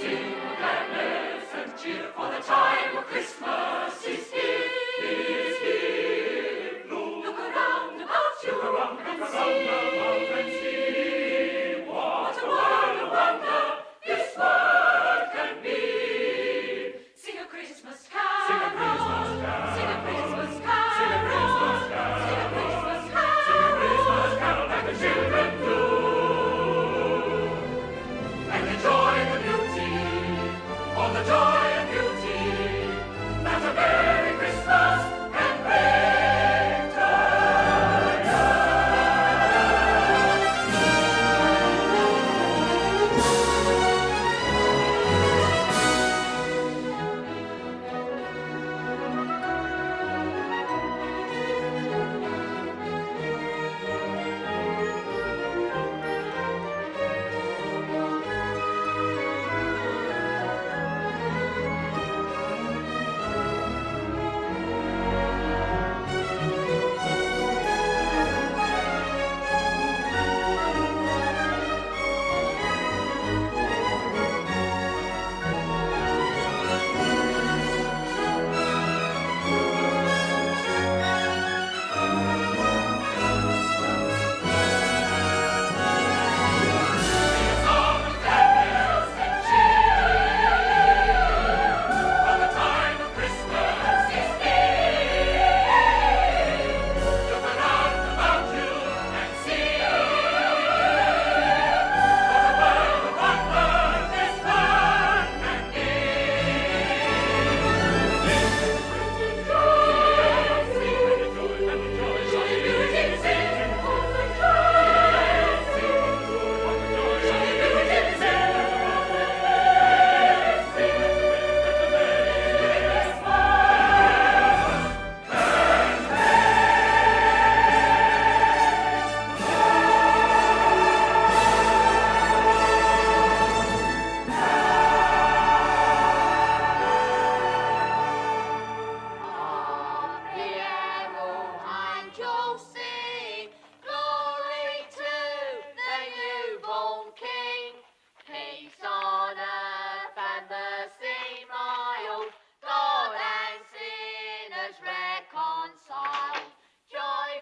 Sing gladness and cheer, for the time of Christmas is here, is here. Look around about you and see what a world of wonder this world can be. Sing a Christmas carol, sing a Christmas carol, sing a Christmas carol, sing a Christmas carol, sing a Christmas carol, sing a Christmas carol like the children do. And enjoy the beauty, all the joy and beauty that a Merry Christmas can bring to you.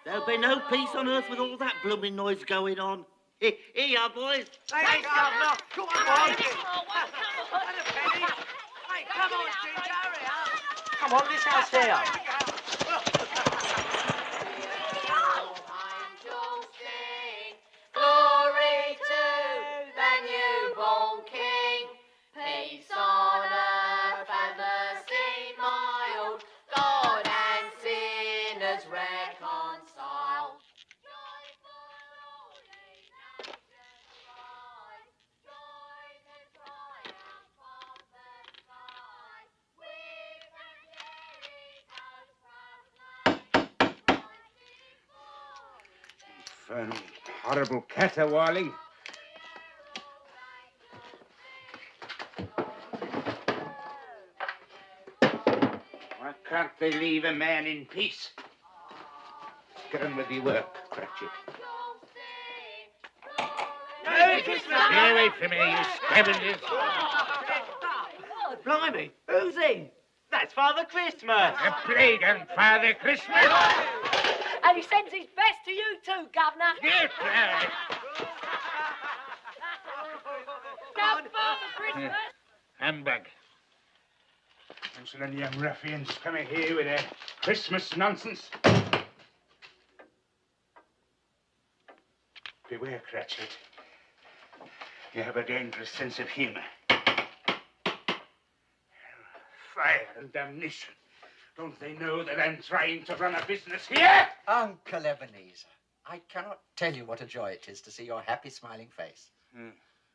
There'll be no peace on earth with all that blooming noise going on. Here you are, boys. Thanks, Governor. Come on, boys. And a penny. Hey, come on, Ginger, hurry up. Come on, this house here. Glory to the newborn King. Peace on earth and mercy mild. God and sinners reconciled. Joy for all nations rise. Join and triumph of the sky. With Angelica's Infernal, horrible caterwauling. Why can't they leave a man in peace? Get on with your work, Cratchit. Merry Christmas. Stay away from me, you scavengers. Oh, blimey, who's he? That's Father Christmas. A plague on Father Christmas. And he sends his best to you too, Governor. Get out. Now, Father Christmas. Humbug. Insolent young ruffians coming here with their Christmas nonsense. Beware, Cratchit. You have a dangerous sense of humor. Fire and damnation. Don't they know that I'm trying to run a business here? Uncle Ebenezer, I cannot tell you what a joy it is to see your happy, smiling face.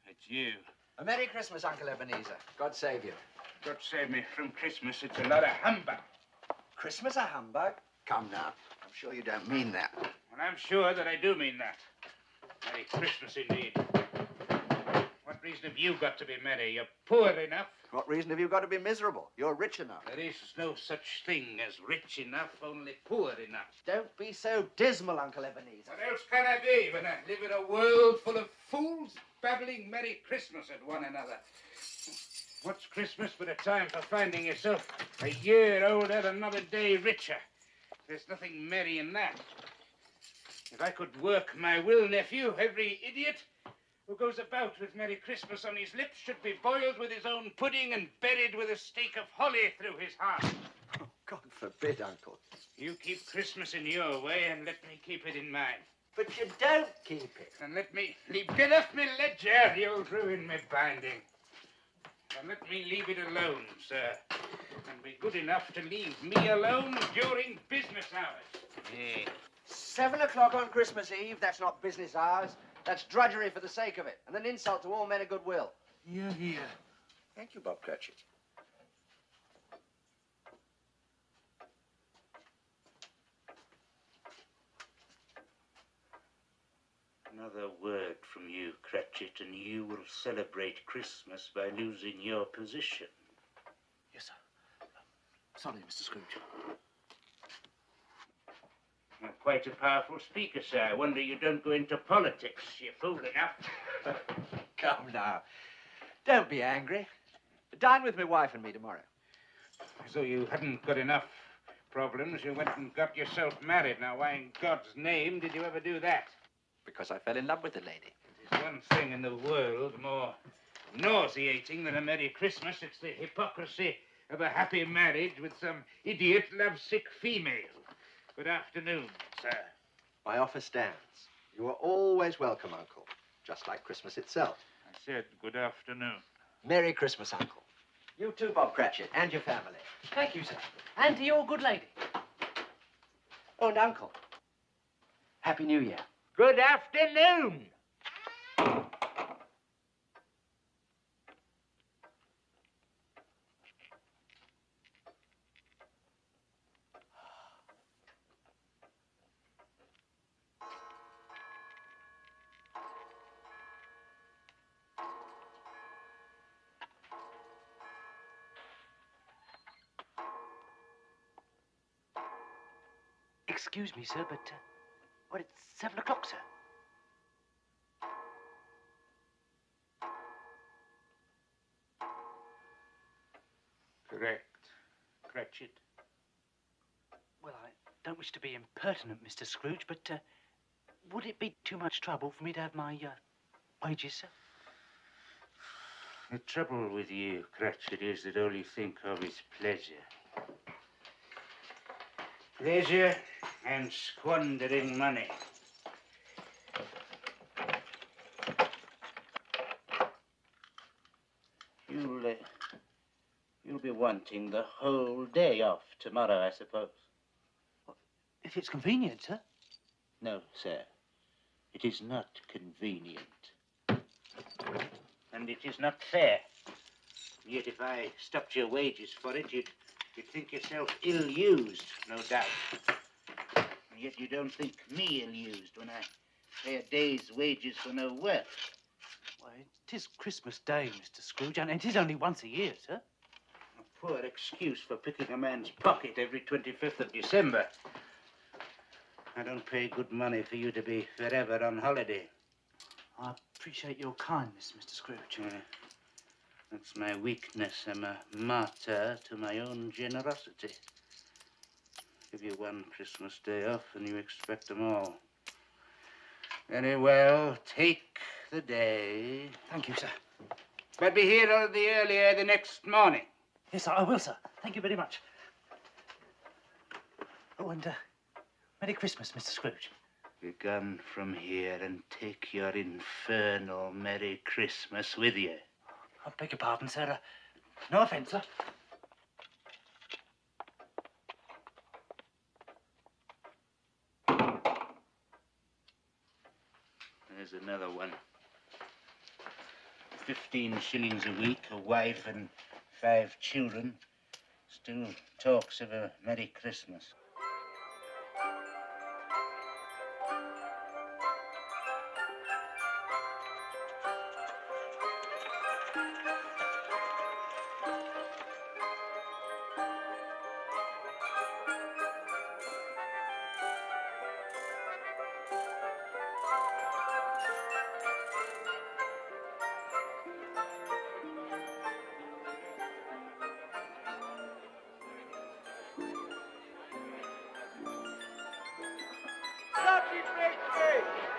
It's you. A Merry Christmas, Uncle Ebenezer. God save you. God save me from Christmas. It's a lot of humbug. Christmas a humbug? Come now. I'm sure you don't mean that. And I'm sure that I do mean that. Merry Christmas indeed. What reason have you got to be merry? You're poor enough. What reason have you got to be miserable? You're rich enough. There is no such thing as rich enough, only poor enough. Don't be so dismal, Uncle Ebenezer. What else can I be when I live in a world full of fools babbling Merry Christmas at one another? What's Christmas but a time for finding yourself a year older and not a day richer? There's nothing merry in that. If I could work my will, nephew, every idiot who goes about with Merry Christmas on his lips should be boiled with his own pudding and buried with a stake of holly through his heart. Oh, God forbid, Uncle. You keep Christmas in your way and let me keep it in mine. But you don't keep it. And let me get off me ledger, you'll ruin me binding. And let me leave it alone, sir. And be good enough to leave me alone during business hours. Yeah. 7 o'clock on Christmas Eve, that's not business hours. That's drudgery for the sake of it, and an insult to all men of goodwill. Here, here. Thank you, Bob Cratchit. Another word from you, Cratchit, and you will celebrate Christmas by losing your position. Yes, sir. Sorry, Mr. Scrooge. You're quite a powerful speaker, sir. I wonder you don't go into politics. You're fool enough. Come now. Don't be angry. Dine with my wife and me tomorrow. As though you hadn't got enough problems, you went and got yourself married. Now, why in God's name did you ever do that? Because I fell in love with the lady. There's one thing in the world more nauseating than a Merry Christmas. It's the hypocrisy of a happy marriage with some idiot lovesick female. Good afternoon, sir. My offer stands. You are always welcome, Uncle. Just like Christmas itself. I said good afternoon. Merry Christmas, Uncle. You too, Bob Cratchit, and your family. Thank you, sir. And to your good lady. Oh, and Uncle. Happy New Year. Good afternoon. Excuse me, sir, but, it's 7 o'clock, sir. Correct, Cratchit. Well, I don't wish to be impertinent, Mr. Scrooge, but would it be too much trouble for me to have my wages, sir? The trouble with you, Cratchit, is that all you think of is pleasure. Pleasure and squandering money. You'll be wanting the whole day off tomorrow, I suppose. If it's convenient, sir. No, sir. It is not convenient. And it is not fair. Yet if I stopped your wages for it, you'd think yourself ill-used, no doubt. And yet you don't think me ill-used when I pay a day's wages for no work. Why, it is Christmas Day, Mr. Scrooge, and it is only once a year, sir. A poor excuse for picking a man's pocket every 25th of December. I don't pay good money for you to be forever on holiday. I appreciate your kindness, Mr. Scrooge. Yeah. That's my weakness. I'm a martyr to my own generosity. Give you one Christmas day off and you expect them all. Very well, take the day. Thank you, sir. But be here all the earlier the next morning. Yes, sir, I will, sir. Thank you very much. Oh, and Merry Christmas, Mr. Scrooge. Be gone from here and take your infernal Merry Christmas with you. I beg your pardon, sir. No offence, sir. There's another one. 15 shillings a week, a wife and 5 children. Still talks of a Merry Christmas. Lovely bread.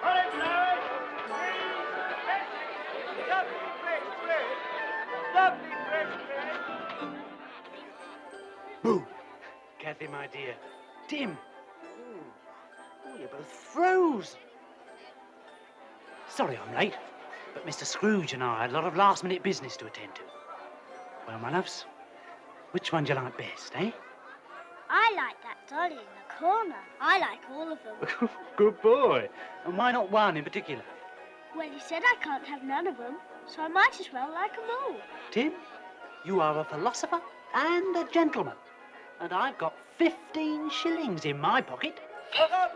Cauliflower. Lovely bread. Lovely bread. Boo! Kathy, my dear. Tim. Oh, you're both frozen. Sorry I'm late, but Mr. Scrooge and I had a lot of last-minute business to attend to. Well, my loves, which one do you like best, eh? I like that dolly in the corner. I like all of them. Good boy. And why not one in particular? Well, you said I can't have none of them, so I might as well like them all. Tim, you are a philosopher and a gentleman. And I've got 15 shillings in my pocket.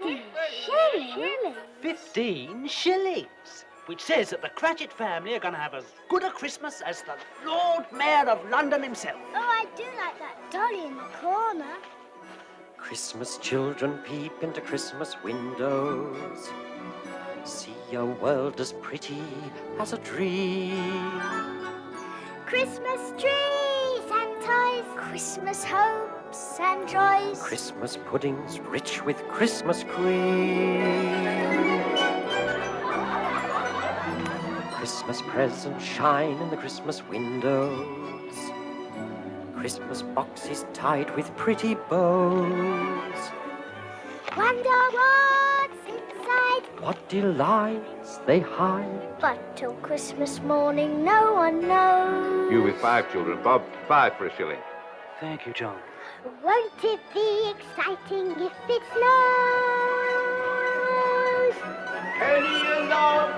15 shillings? 15 shillings, which says that the Cratchit family are going to have as good a Christmas as the Lord Mayor of London himself. Oh, I do like that dolly in the corner. Christmas children peep into Christmas windows, see a world as pretty as a dream. Christmas trees and toys, Christmas hopes and joys. Christmas puddings rich with Christmas cream. Christmas presents shine in the Christmas windows. Christmas boxes tied with pretty bows. Wonder what's inside, What delights they hide. but till Christmas morning no one knows. You with 5 children, Bob. 5 for a shilling. Thank you, John. Won't it be exciting if it snows? Penny along,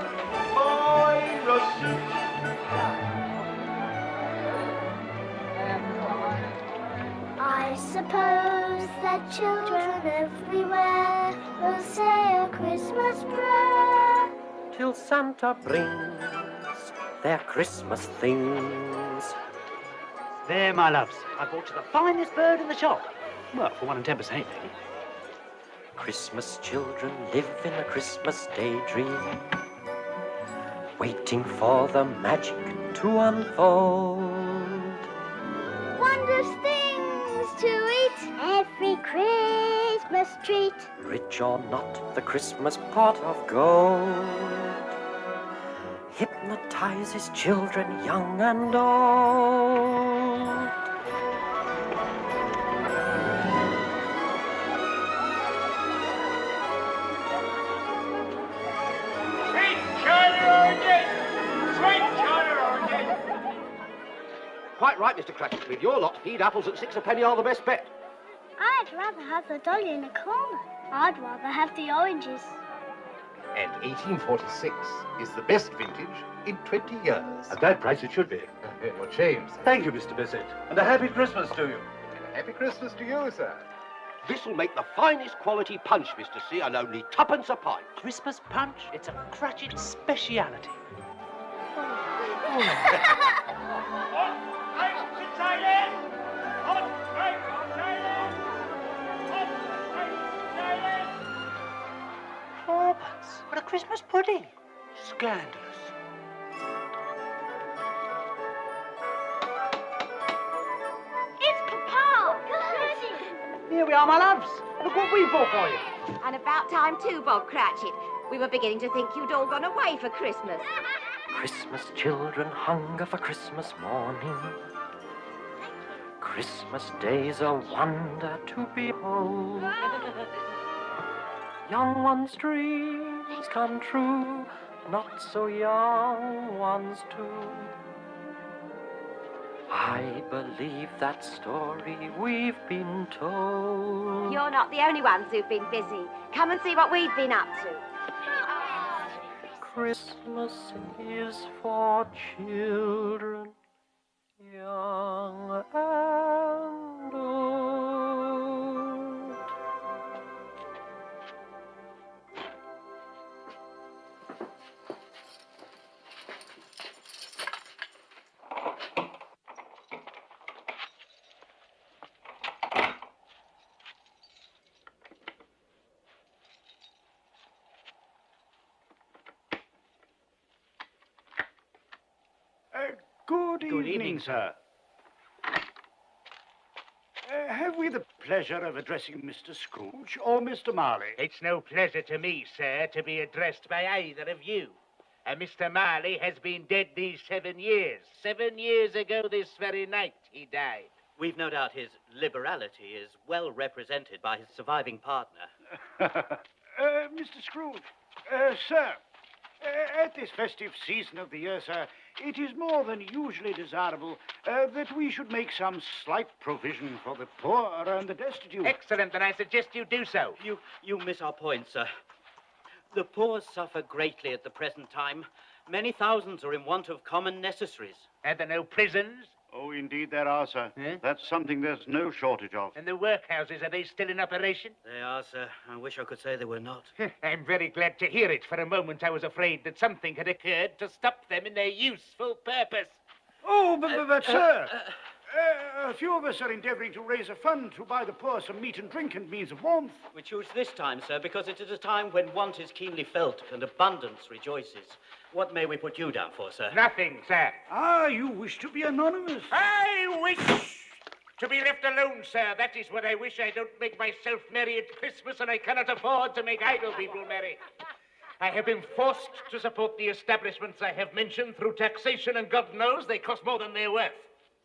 boy, Russell. I suppose that children everywhere will say a Christmas prayer. Till Santa brings their Christmas things. There, my loves. I bought you the finest bird in the shop. Well, for 1 and 10%, maybe. Christmas children live in a Christmas daydream, waiting for the magic to unfold. Wondrous things to eat, every Christmas treat. Rich or not, the Christmas pot of gold hypnotizes children young and old. Sweet China Orchid! Sweet China Orchid! Quite right, Mr. Cratchit. With your lot, peed apples at 6 a penny are the best bet. I'd rather have the dolly in the corner. I'd rather have the oranges. And 1846 is the best vintage in 20 years. At that price it should be. What James? Thank you, Mr. Bissett. And a happy Christmas to you. And a happy Christmas to you, sir. This'll make the finest quality punch, Mr. C, and only 2pence a pint. Christmas punch, it's a Cratchit speciality. Fourpence for a Christmas pudding. Scandalous. It's Papa! Here we are, my loves. Look what we bought for you. And about time too, Bob Cratchit. We were beginning to think you'd all gone away for Christmas. Christmas children hunger for Christmas morning. Christmas day's a wonder to behold. Young ones' dreams come true, not so young ones too. I believe that story we've been told. You're not the only ones who've been busy. Come and see what we've been up to. Christmas is for children, young and old. Good evening, sir. Have we the pleasure of addressing Mr. Scrooge or Mr. Marley. It's no pleasure to me, sir, to be addressed by either of you. Mr. Marley has been dead these 7 years. 7 years ago this very night he died. We've no doubt his liberality is well represented by his surviving partner. Mr. Scrooge, sir, at this festive season of the year, sir, it is more than usually desirable that we should make some slight provision for the poor and the destitute. Excellent, then I suggest you do so. You miss our point, sir. The poor suffer greatly at the present time. Many thousands are in want of common necessaries. Are there no prisons? Oh, indeed there are, sir. That's something there's no shortage of. And the workhouses, are they still in operation? They are, sir. I wish I could say they were not. I'm very glad to hear it. For a moment I was afraid that something had occurred to stop them in their useful purpose. Oh, but sir, a few of us are endeavouring to raise a fund to buy the poor some meat and drink and means of warmth. We choose this time, sir, because it is a time when want is keenly felt and abundance rejoices. What may we put you down for, sir? Nothing, sir. Ah, you wish to be anonymous. I wish to be left alone, sir. That is what I wish. I don't make myself merry at Christmas, and I cannot afford to make idle people merry. I have been forced to support the establishments I have mentioned through taxation, and God knows they cost more than they're worth.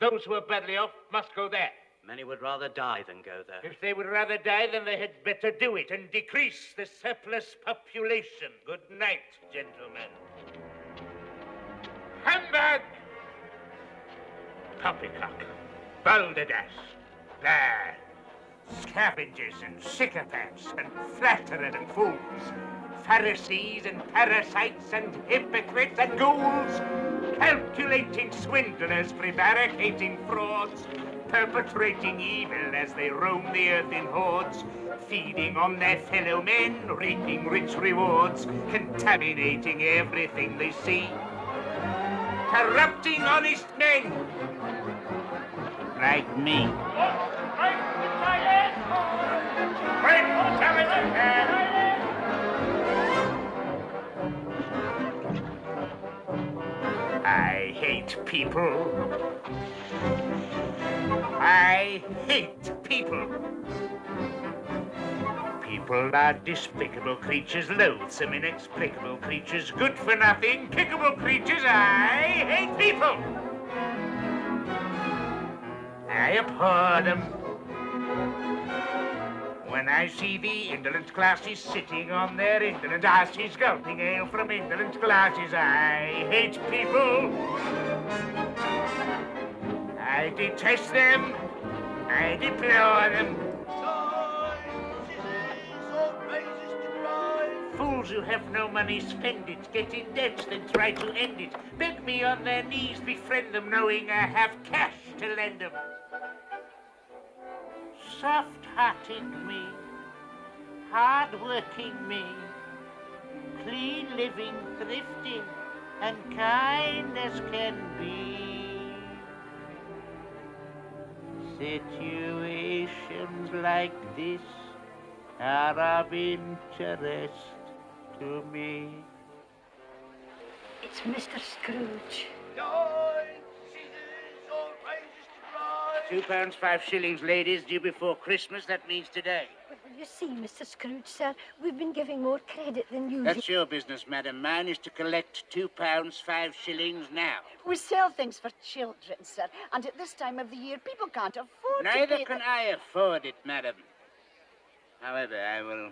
Those who are badly off must go there. Many would rather die than go there. If they would rather die, then they had better do it and decrease the surplus population. Good night, gentlemen. Humbug! Poppycock, balderdash, blah, scavengers and sycophants and flatterers and fools, Pharisees and parasites and hypocrites and ghouls, calculating swindlers, prevaricating frauds, perpetrating evil as they roam the earth in hordes, feeding on their fellow men, reaping rich rewards, contaminating everything they see, corrupting honest men like me. I hate people. I hate people. People are despicable creatures, loathsome, inexplicable creatures, good for nothing, kickable creatures. I hate people. I abhor them. When I see the indolent classes sitting on their indolent asses, gulping ale from indolent glasses, I hate people. I detest them. I deplore them. Fools who have no money spend it, get in debt, then try to end it. Beg me on their knees, befriend them, knowing I have cash to lend them. Soft-hearted me, hard-working me, clean-living, thrifty, and kind as can be. Situations like this are of interest to me. It's Mr. Scrooge. £2, 5 shillings, ladies, due before Christmas. That means today. Well, you see, Mr. Scrooge, sir, we've been giving more credit than usual. That's your business, madam. Mine is to collect £2, 5 shillings now. We sell things for children, sir, and at this time of the year, people can't afford to Neither pay can I afford it, madam. However, I will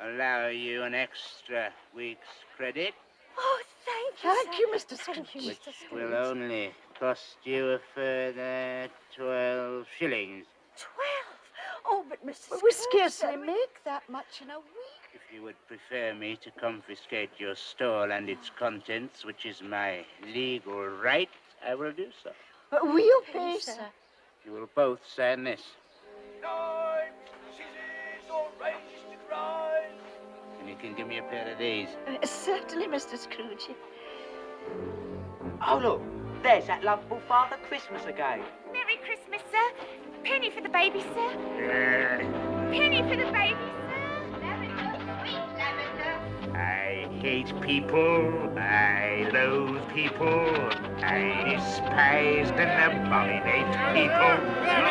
allow you an extra week's credit. Oh, thank you, Thank you, Mr. Thank you, Scrooge. Mr. Scrooge. Will only cost you a further 12 shillings. 12? Oh, but Mr. Well, we Scrooge, scarcely sir, make that much in a week. If you would prefer me to confiscate your stall and its contents, which is my legal right, I will do so. But we'll pay, Pay, sir. sir. You will both sign this. And you can give me a pair of these. Certainly, Mr. Scrooge. Oh, look, there's that lovable Father Christmas again. Merry Christmas, sir. Penny for the baby, sir. Penny for the baby, sir. Lavender, sweet lavender. I hate people. I loathe people. I despise and abominate people.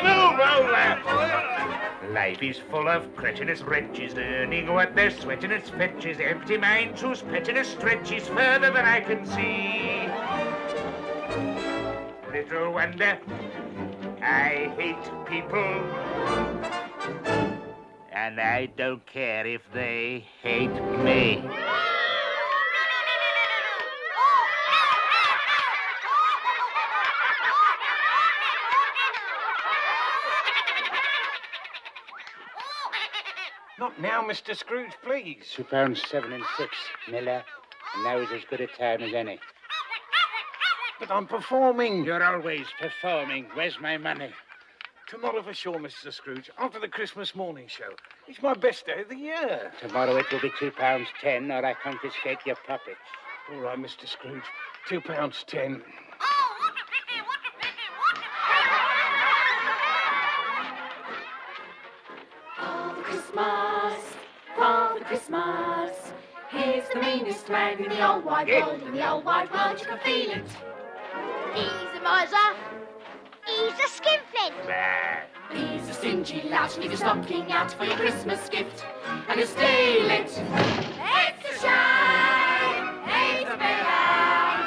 Move over! Life is full of cretinous wretches, earning what they're sweating its fetches, empty minds whose pettiness stretches further than I can see. Little wonder I hate people, and I don't care if they hate me. Not now, Mr. Scrooge, please. £2 7 and 6, Miller. And now is as good a time as any. But I'm performing. You're always performing. Where's my money? Tomorrow for sure, Mr. Scrooge, after the Christmas morning show. It's my best day of the year. Tomorrow it will be £2 10, or I confiscate your puppets. All right, Mr. Scrooge, £2 10. Father Christmas, he's the meanest man in the old wide world. In the old wide world, you can feel it. He's a miser. He's a skinflint. He's a stingy lout, leave your stocking out for your Christmas gift, and he'll steal it. It's a shame, it's a villain.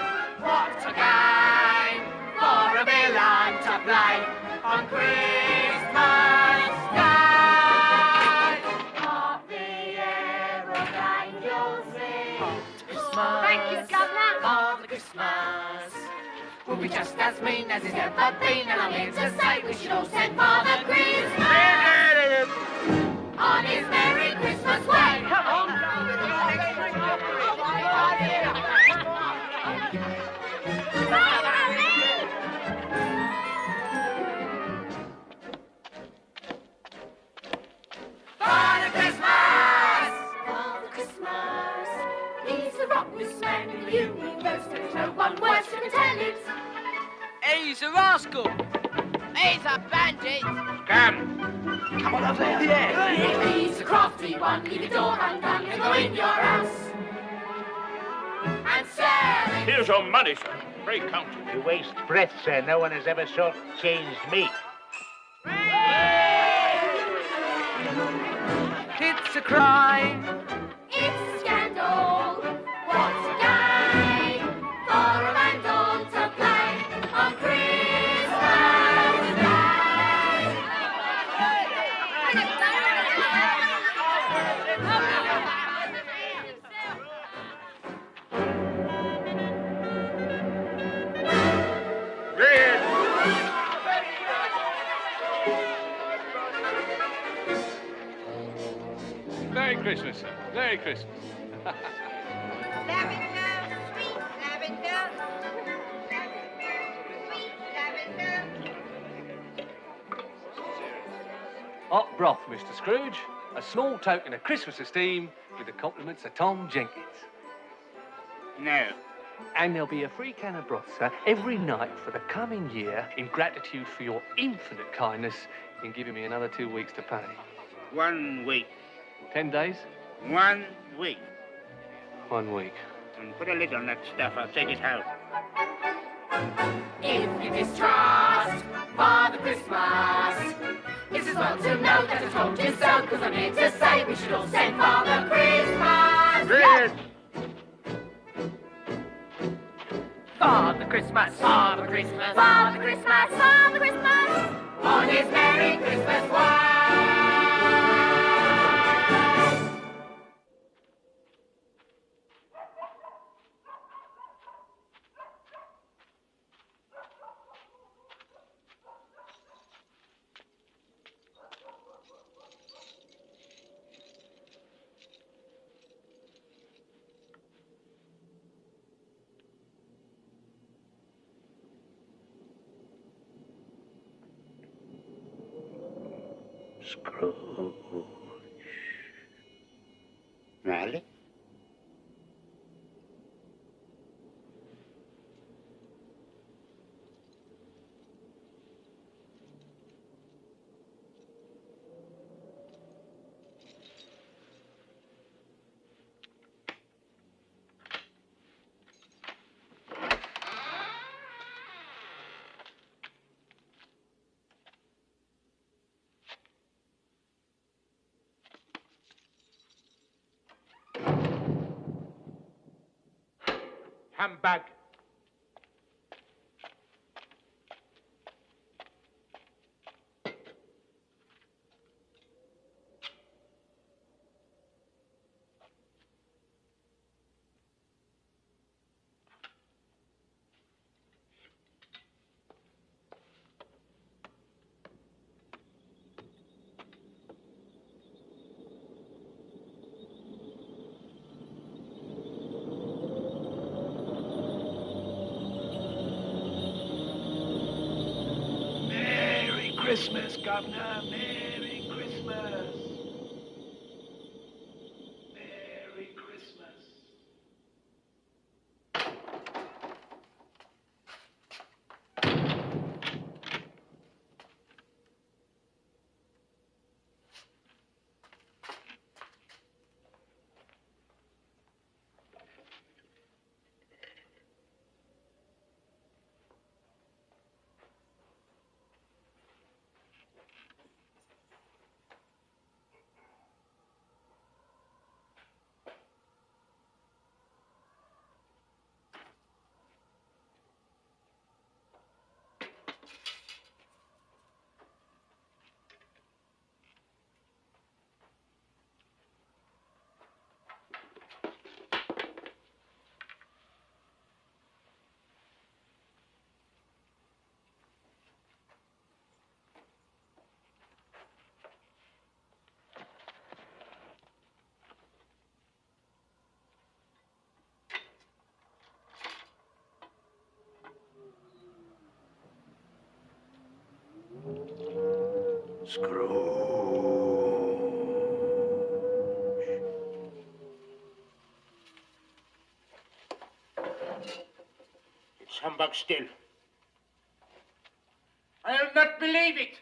What a game for a villain to play on Christmas Day. Hark the aeroplane you'll see. Thank you, Governor. Father Christmas will be just as mean as he's ever been, and I'm here to say we should all send Father Christmas on his Merry Christmas way. Come on. Father Christmas! Father Christmas! He's the rockin'est man in the universe. There's no one worse who can tell it. He's a rascal. He's a bandit. Come on over there. Yeah. He's a crafty one. Leave your door undone and go in your house and sell it. Here's your money, sir. Pray count it. You waste breath, sir. No one has ever short-changed me. It's a crime. It's a scandal. What's a game for a vandal to play on Christmas Day? Merry Christmas, sir. Merry Christmas. Lavender, sweet lavender. Sweet lavender. Hot broth, Mr. Scrooge. A small token of Christmas esteem with the compliments of Tom Jenkins. No. And there'll be a free can of broth, sir, every night for the coming year in gratitude for your infinite kindness in giving me another 2 weeks to pay. 1 week. 10 days? 1 week. 1 week. And put a lid on that stuff. I'll take it home. If you distrust Father Christmas, it's as well to know that I told you so, because I'm here to say we should all send Father Christmas. Yes. Father Christmas. Father Christmas. Father Christmas. Father Christmas. On his Merry Christmas way. Scrooge. Riley? Humbug. Merry Christmas, Governor. Merry Christmas. Merry Christmas. It's humbug still. I'll not believe it.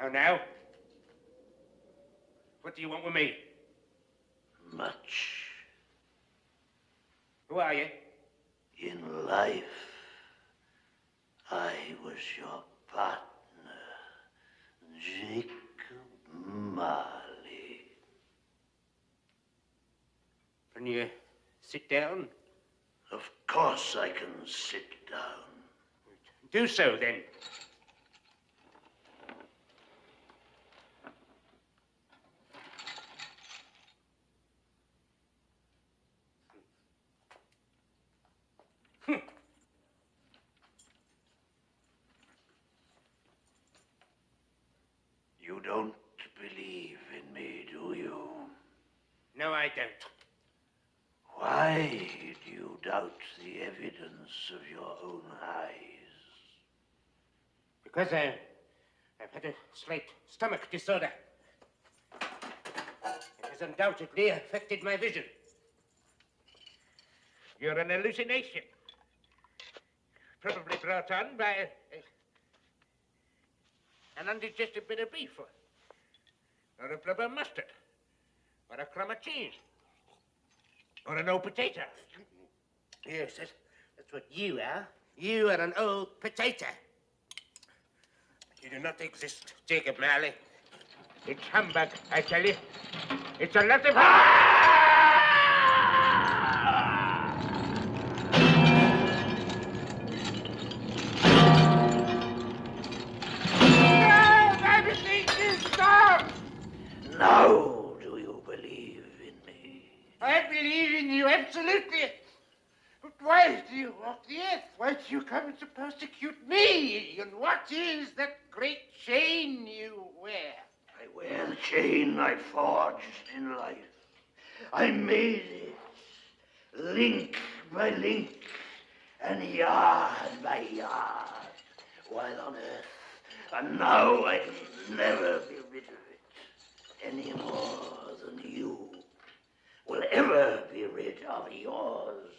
How now? What do you want with me? Much. Who are you? In life, I was your partner, Jacob Marley. Can you sit down? Of course I can sit down. Do so, then. You don't believe in me, do you? No, I don't. Why do you doubt the evidence of your own eyes? Because I've had a slight stomach disorder. It has undoubtedly affected my vision. You're an hallucination. Probably brought on by an undigested bit of beef, or a blubber mustard, or a crumb of cheese, or an old potato. Yes, that's what you are. You are an old potato. You do not exist, Jacob Marley. It's humbug, I tell you. It's a lot of... Now do you believe in me? I believe in you, absolutely. But why do you walk the earth? Why do you come to persecute me? And what is that great chain you wear? I wear the chain I forged in life. I made it, link by link, and yard by yard, while on earth. And now I can never be rid of it, any more than you will ever be rid of yours.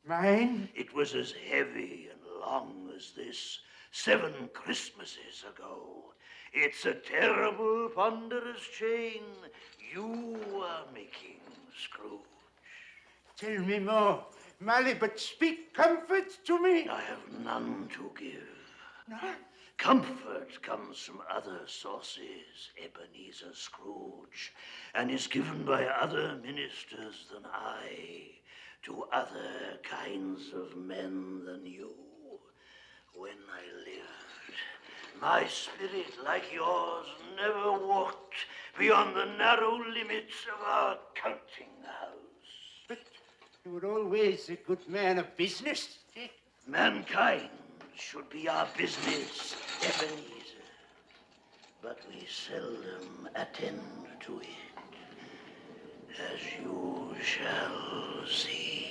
Mine? It was as heavy and long as this 7 Christmases ago. It's a terrible, ponderous chain you are making, Scrooge. Tell me more, Marley, but speak comfort to me. I have none to give. None? Comfort comes from other sources, Ebenezer Scrooge, and is given by other ministers than I to other kinds of men than you. When I lived, my spirit, like yours, never walked beyond the narrow limits of our counting house. But you were always a good man of business. Mankind should be our business, Ebenezer. But we seldom attend to it, as you shall see.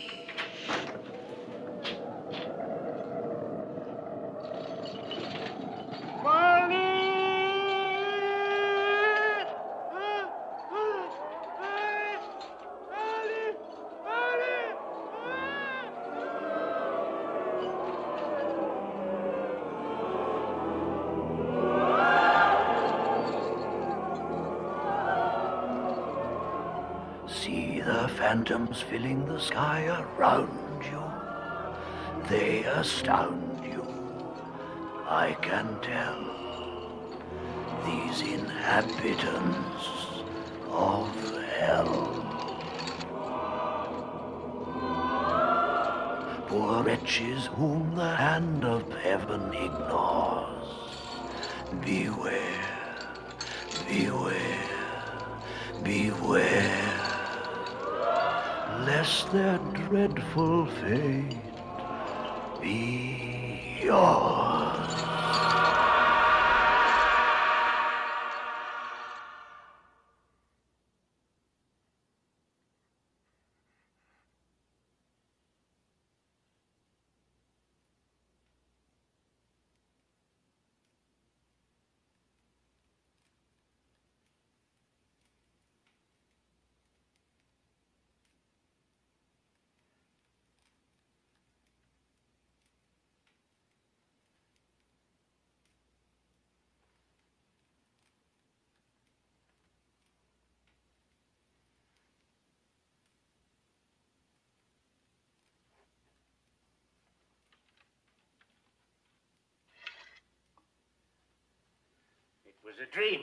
See the phantoms filling the sky around you. They astound you. I can tell. These inhabitants of hell. Poor wretches whom the hand of heaven ignores. Beware, beware, beware, lest their dreadful fate be yours. was a dream.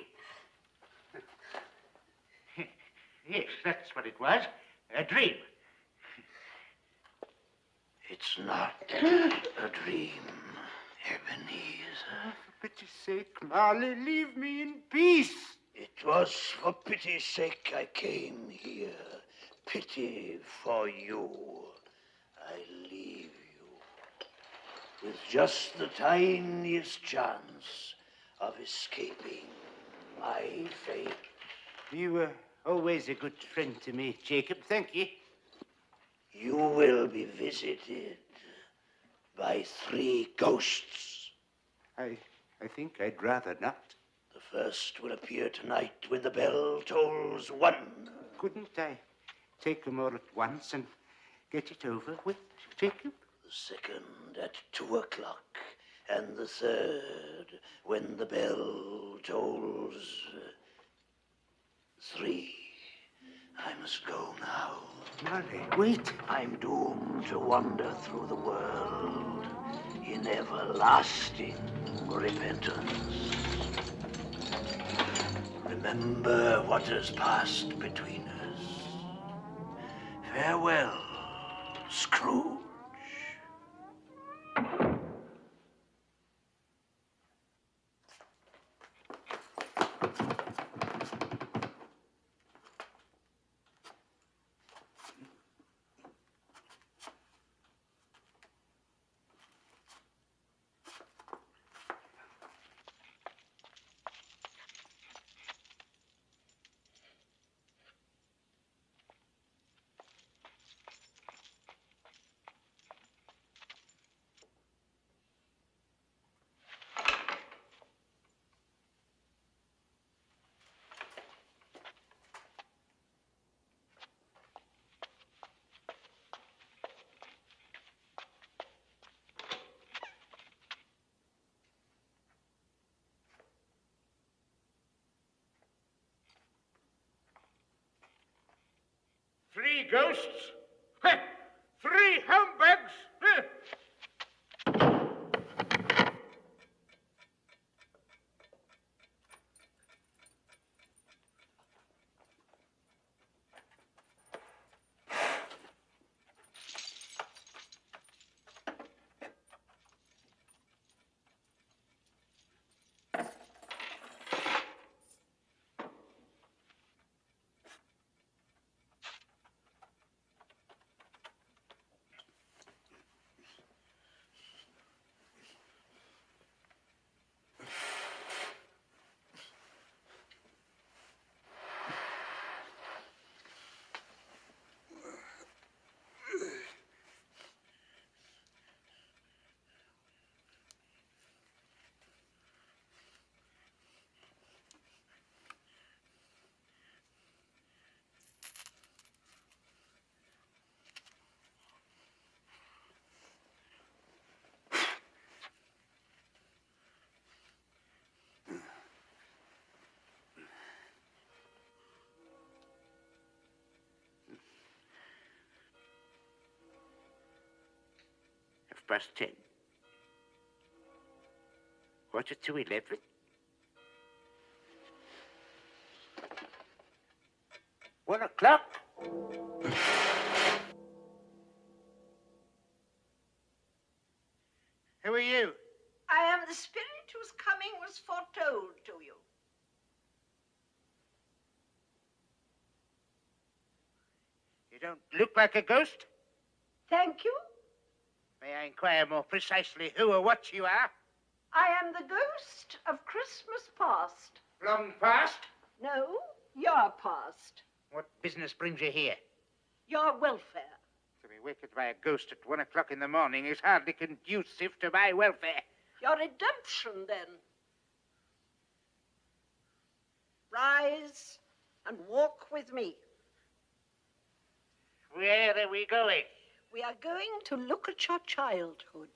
Yes, that's what it was. A dream. It's not a dream, Ebenezer. For pity's sake, Marley, leave me in peace. It was for pity's sake I came here. Pity for you. I leave you with just the tiniest chance of escaping my fate. You were always a good friend to me, Jacob. Thank you. You will be visited by 3 ghosts. I think I'd rather not. The first will appear tonight when the bell tolls 1. Couldn't I take them all at once and get it over with, Jacob? The second at 2 o'clock, and the third when the bell tolls 3. I must go now. Marley, wait. I'm doomed to wander through the world in everlasting repentance. Remember what has passed between us. Farewell, Scrooge. Three ghosts? Heh, 3 humbugs? Heh. Past 10. Quarter to 11. One o'clock. Who are you? I am the spirit whose coming was foretold to you. You don't look like a ghost. Thank you. May I inquire more precisely who or what you are? I am the ghost of Christmas past. Long past? No, your past. What business brings you here? Your welfare. To be wakened by a ghost at 1 o'clock in the morning is hardly conducive to my welfare. Your redemption, then. Rise and walk with me. Where are we going? We are going to look at your childhood.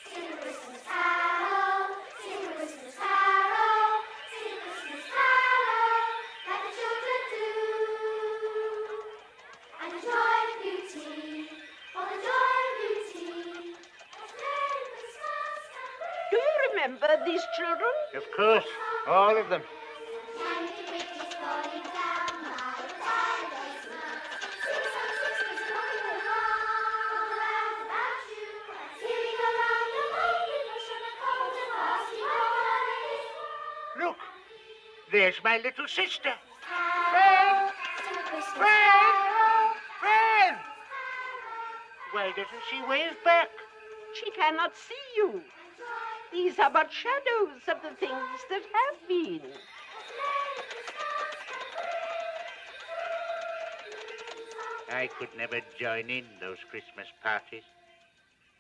Sing a Christmas carol, remember these children? Of course, all of them. Look, there's my little sister. Fran! Fran! Fran! Why doesn't she wave back? She cannot see you. These are but shadows of the things that have been. I could never join in those Christmas parties.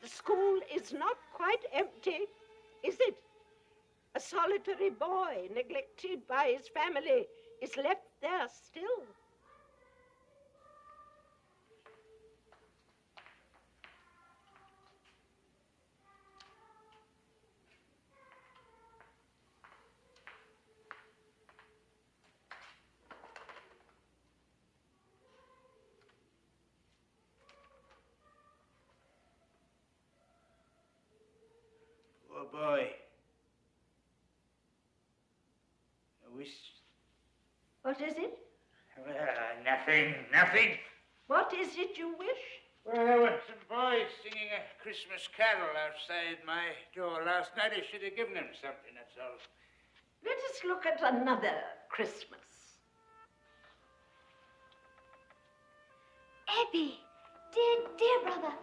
The school is not quite empty, is it? A solitary boy, neglected by his family, is left there still. Oh, boy. I wish... What is it? Nothing. What is it you wish? Well, there were some boys singing a Christmas carol outside my door last night. I should have given them something, that's all. Let us look at another Christmas. Ebbie, dear brother,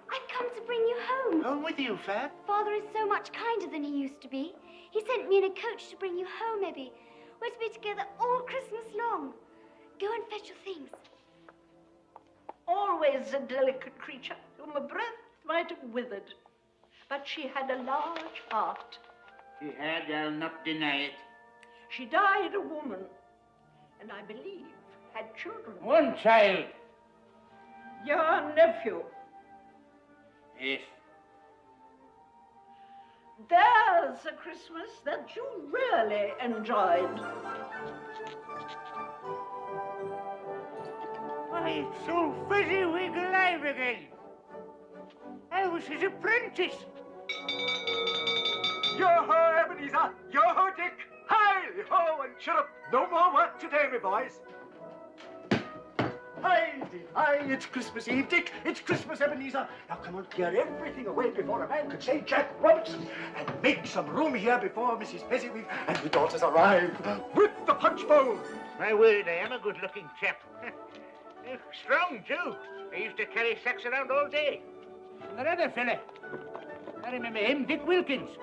I've come to bring you home. Home with you, Fab? Father is so much kinder than he used to be. He sent me in a coach to bring you home, Ebbie. We're to be together all Christmas long. Go and fetch your things. Always a delicate creature whom a breath might have withered. But she had a large heart. She had, I'll not deny it. She died a woman, and I believe had children. One child. Your nephew. Yes. There's a Christmas that you really enjoyed. Why, it's so Fezziwig alive again. I was his apprentice. Yo-ho, Ebenezer! Yo-ho, Dick! Hi-ho, and chirrup! No more work today, my boys. Hi, it's Christmas Eve, Dick. It's Christmas, Ebenezer. Now, come on, clear everything away before a man could say Jack Robinson, and make some room here before Mrs. Fezziwig and her daughters arrive with the punch bowl. My word, I am a good-looking chap. Strong, too. I used to carry sacks around all day. And that other fella, I remember him, Dick Wilkins.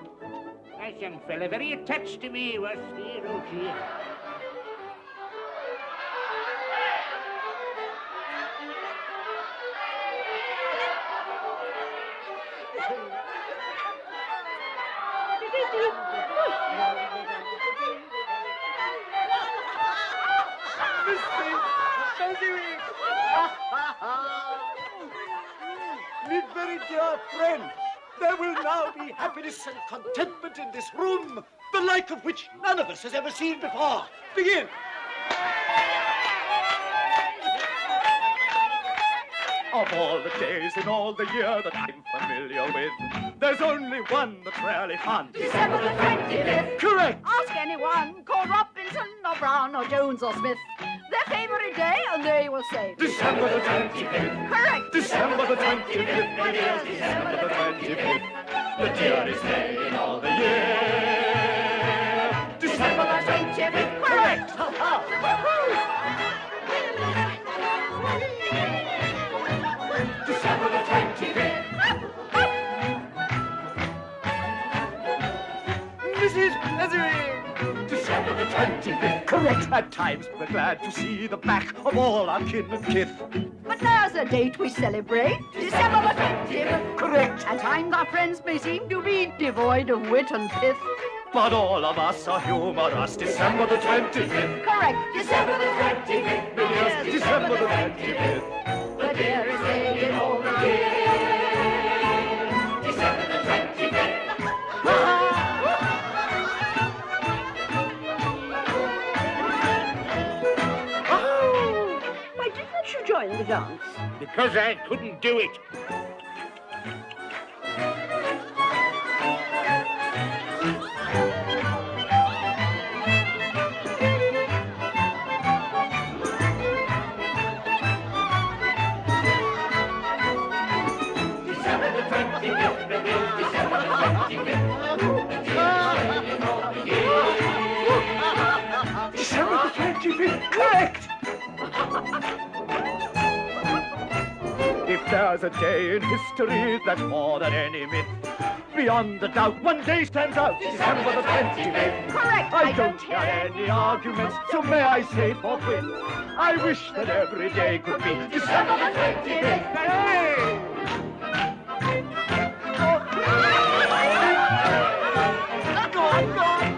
Nice young fella, very attached to me, was dear, oh dear. My very dear friend, there will now be happiness and contentment in this room, the like of which none of us has ever seen before. Begin. Of all the days in all the year that I'm familiar with, there's only one that's rarely fun. December the 25th. Correct. Ask anyone called Robinson or Brown or Jones or Smith their favorite day, and they will say December the 25th. Correct. December the 25th, my dears, December the 25th. The dearest day in all the year. December the 25th. Correct. December the 25th. Mrs. Fezziwig. December the 25th. Correct. At times we're glad to see the back of all our kin and kith. But there's a date we celebrate, December the 25th. Correct. At times our friends may seem to be devoid of wit and pith. But all of us are humorous. December the 25th. Correct. December the 25th. Yes, December the 25th. The dearest day in all the year. December the 25th. Why didn't you join the dance? Because I couldn't do it. correct! If there's a day in history that's more than any myth, beyond a doubt, one day stands out, December the 25th. Correct. I don't hear any arguments, so may I say forthwith, I wish that every day could be December the 25th. Hey! Go on, go on.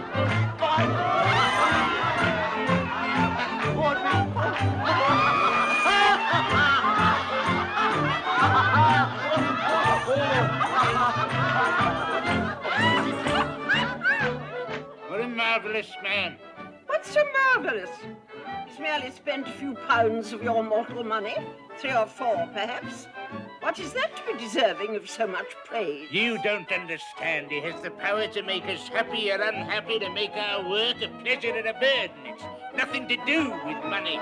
What a marvellous man. What's so marvellous? He's merely spent a few pounds of your mortal money. 3 or 4, perhaps. What is that to be deserving of so much praise? You don't understand. He has the power to make us happy or unhappy, to make our work a pleasure or a burden. It's nothing to do with money.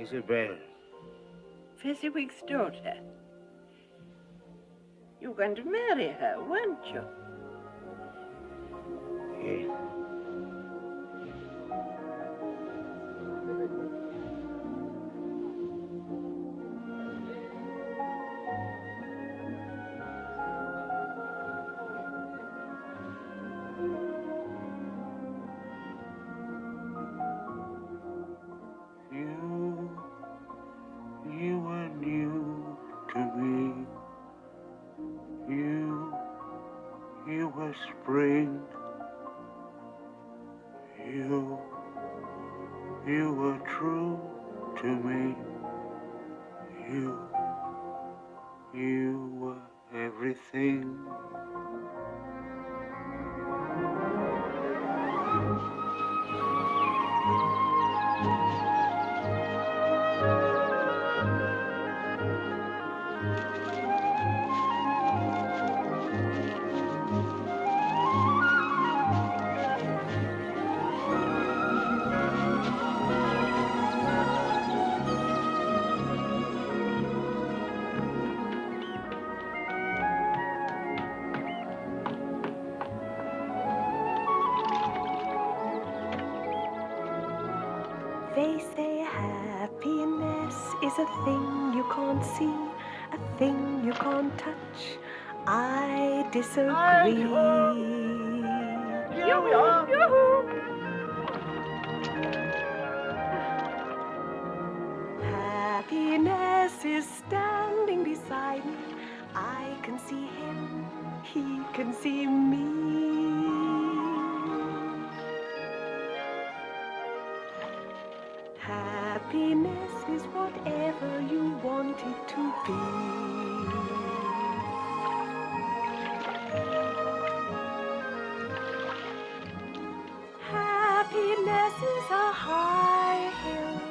Isabel. Fezziwig's daughter. You're going to marry her, weren't you? Yes. You were new to me. You were spring. You were true to me. You were everything. They say happiness is a thing you can't see, a thing you can't touch. I disagree. Here we are. Yoo-hoo. Happiness is standing beside me. I can see him, he can see me. Happiness is whatever you want it to be. Happiness is a high hill.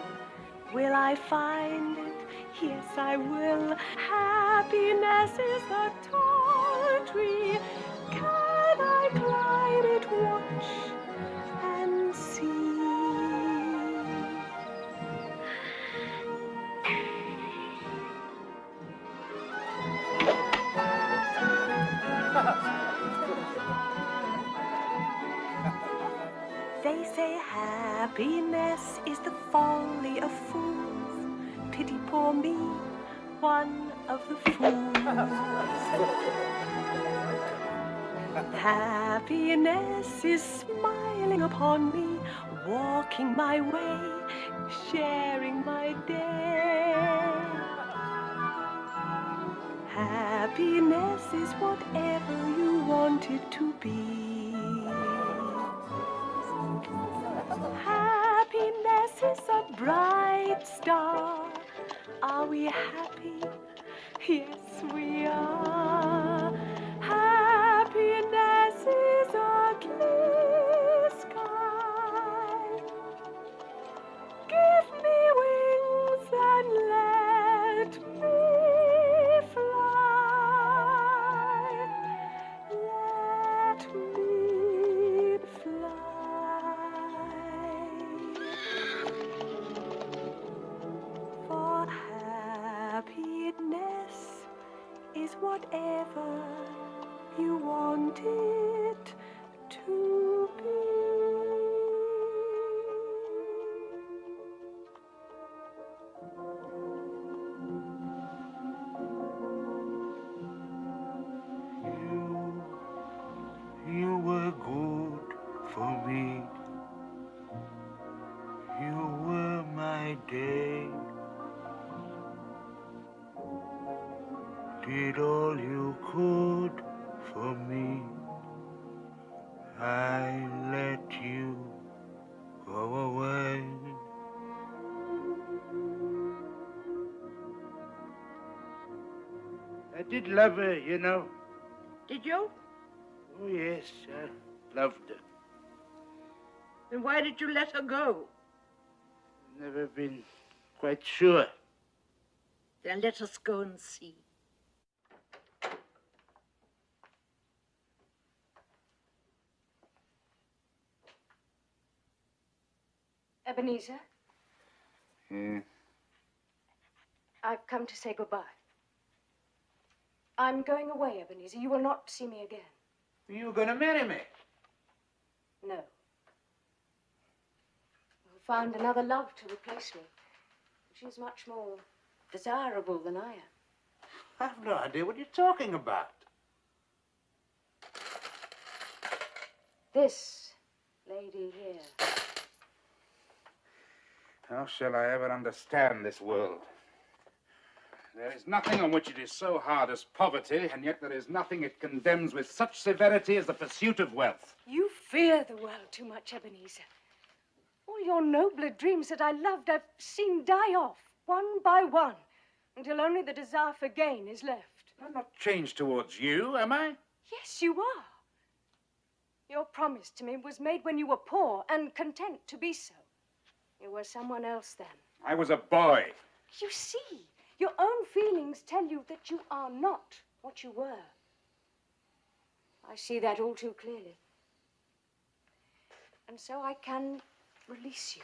Will I find it? Yes, I will. Happiness is a tall tree. Can I climb it? Watch and see. They say happiness is the folly of fools. Pity poor me, one of the fools. Happiness is smiling upon me, walking my way, sharing my day. Happiness is whatever you want it to be. Happiness Are we happy? Yes, we are. Happiness is a clear sky. Give me wings and let me fly. Let me fly. For happiness is whatever you want it to be. You were good for me. You were my day. Did all you could for me. I let you go away. I did love her, you know. Did you? Oh, yes, I loved her. Then why did you let her go? Never been quite sure. Then let us go and see. Ebenezer, Yeah. I've come to say goodbye. I'm going away, Ebenezer. You will not see me again. You're going to marry me? No. You'll find another love to replace me. She's much more desirable than I am. I have no idea what you're talking about. This lady here. How shall I ever understand this world? There is nothing on which it is so hard as poverty, and yet there is nothing it condemns with such severity as the pursuit of wealth. You fear the world too much, Ebenezer. All your nobler dreams that I loved, I've seen die off, one by one, until only the desire for gain is left. I'm not changed towards you, am I? Yes, you are. Your promise to me was made when you were poor and content to be so. You were someone else then. I was a boy. You see, your own feelings tell you that you are not what you were. I see that all too clearly. And so I can release you.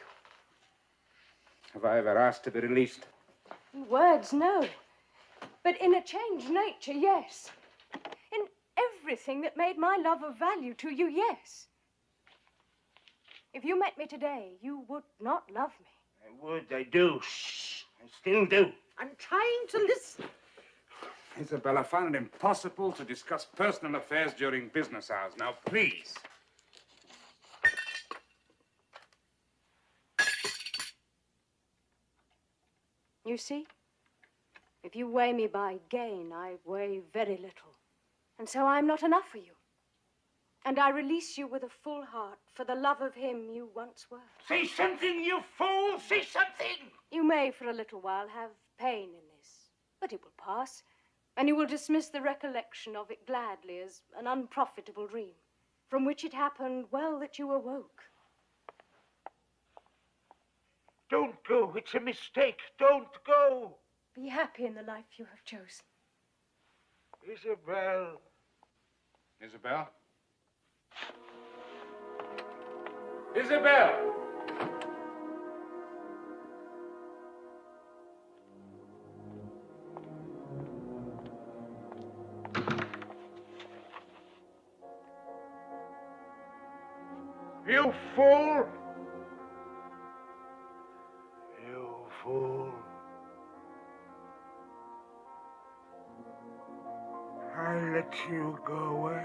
Have I ever asked to be released? In words, no. But in a changed nature, yes. In everything that made my love of value to you, yes. If you met me today, you would not love me. I would, I do. Shh, I still do. I'm trying to listen. Isabel, I find it impossible to discuss personal affairs during business hours. Now, please. You see, if you weigh me by gain, I weigh very little. And so I'm not enough for you. And I release you with a full heart for the love of him you once were. Say something, you fool! Say something! You may for a little while have pain in this, but it will pass, and you will dismiss the recollection of it gladly as an unprofitable dream, from which it happened well that you awoke. Don't go. It's a mistake. Don't go. Be happy in the life you have chosen. Isabel. Isabel? Isabel! You fool! You fool. I let you go away.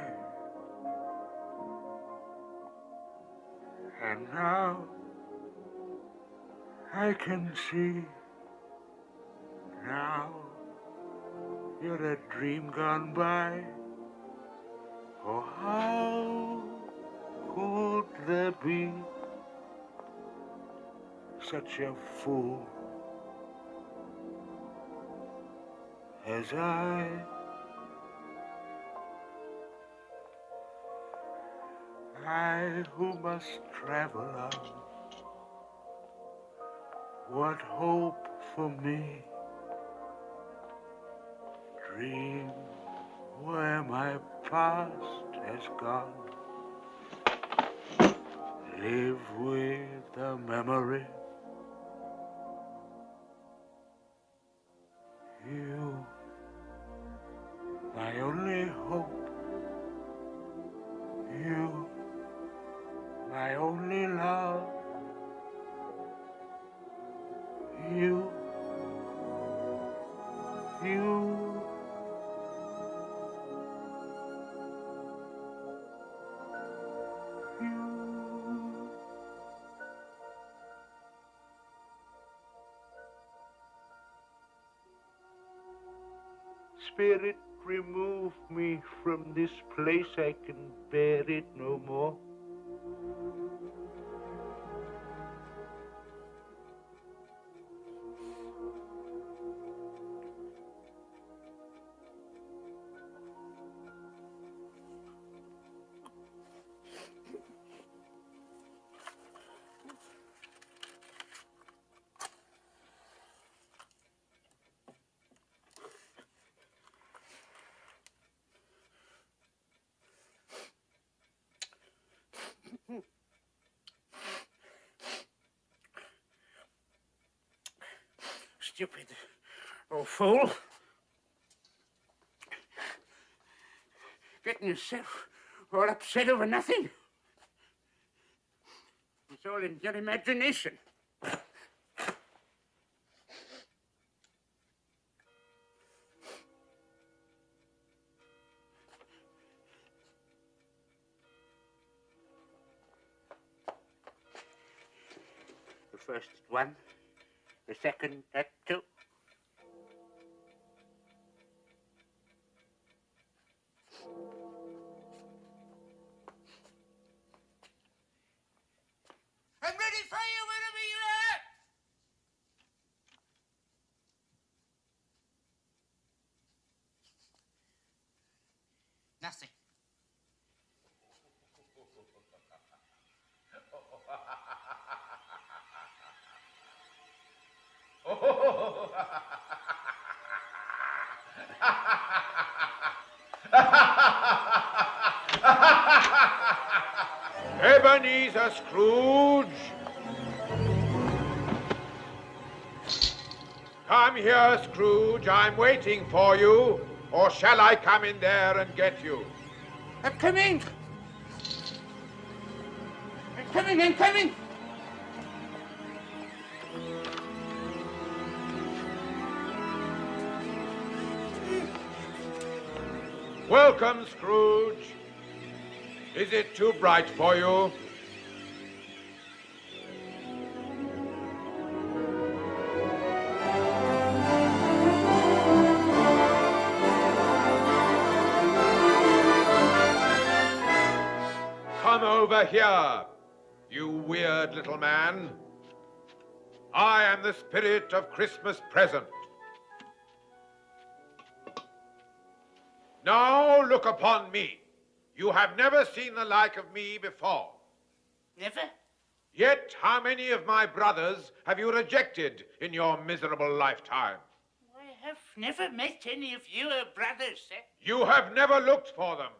And now I can see. Now you're a dream gone by. Oh, how could there be such a fool as I who must travel on, what hope for me? Dream where my past has gone. Live with the memory. You, my only hope. You, my only love. You. Spirit, remove me from this place. I can bear it no more. Stupid old fool. Getting yourself all upset over nothing. It's all in your imagination. The first one. The second at 2. I'm ready for you whenever you are. Nothing. Ebenezer Scrooge! Come here, Scrooge. I'm waiting for you. Or shall I come in there and get you? I'm coming. I'm coming. Welcome, Scrooge. Is it too bright for you? Come over here, you weird little man. I am the spirit of Christmas present. Now look upon me. You have never seen the like of me before. Never? Yet how many of my brothers have you rejected in your miserable lifetime? I have never met any of your brothers, sir. You have never looked for them.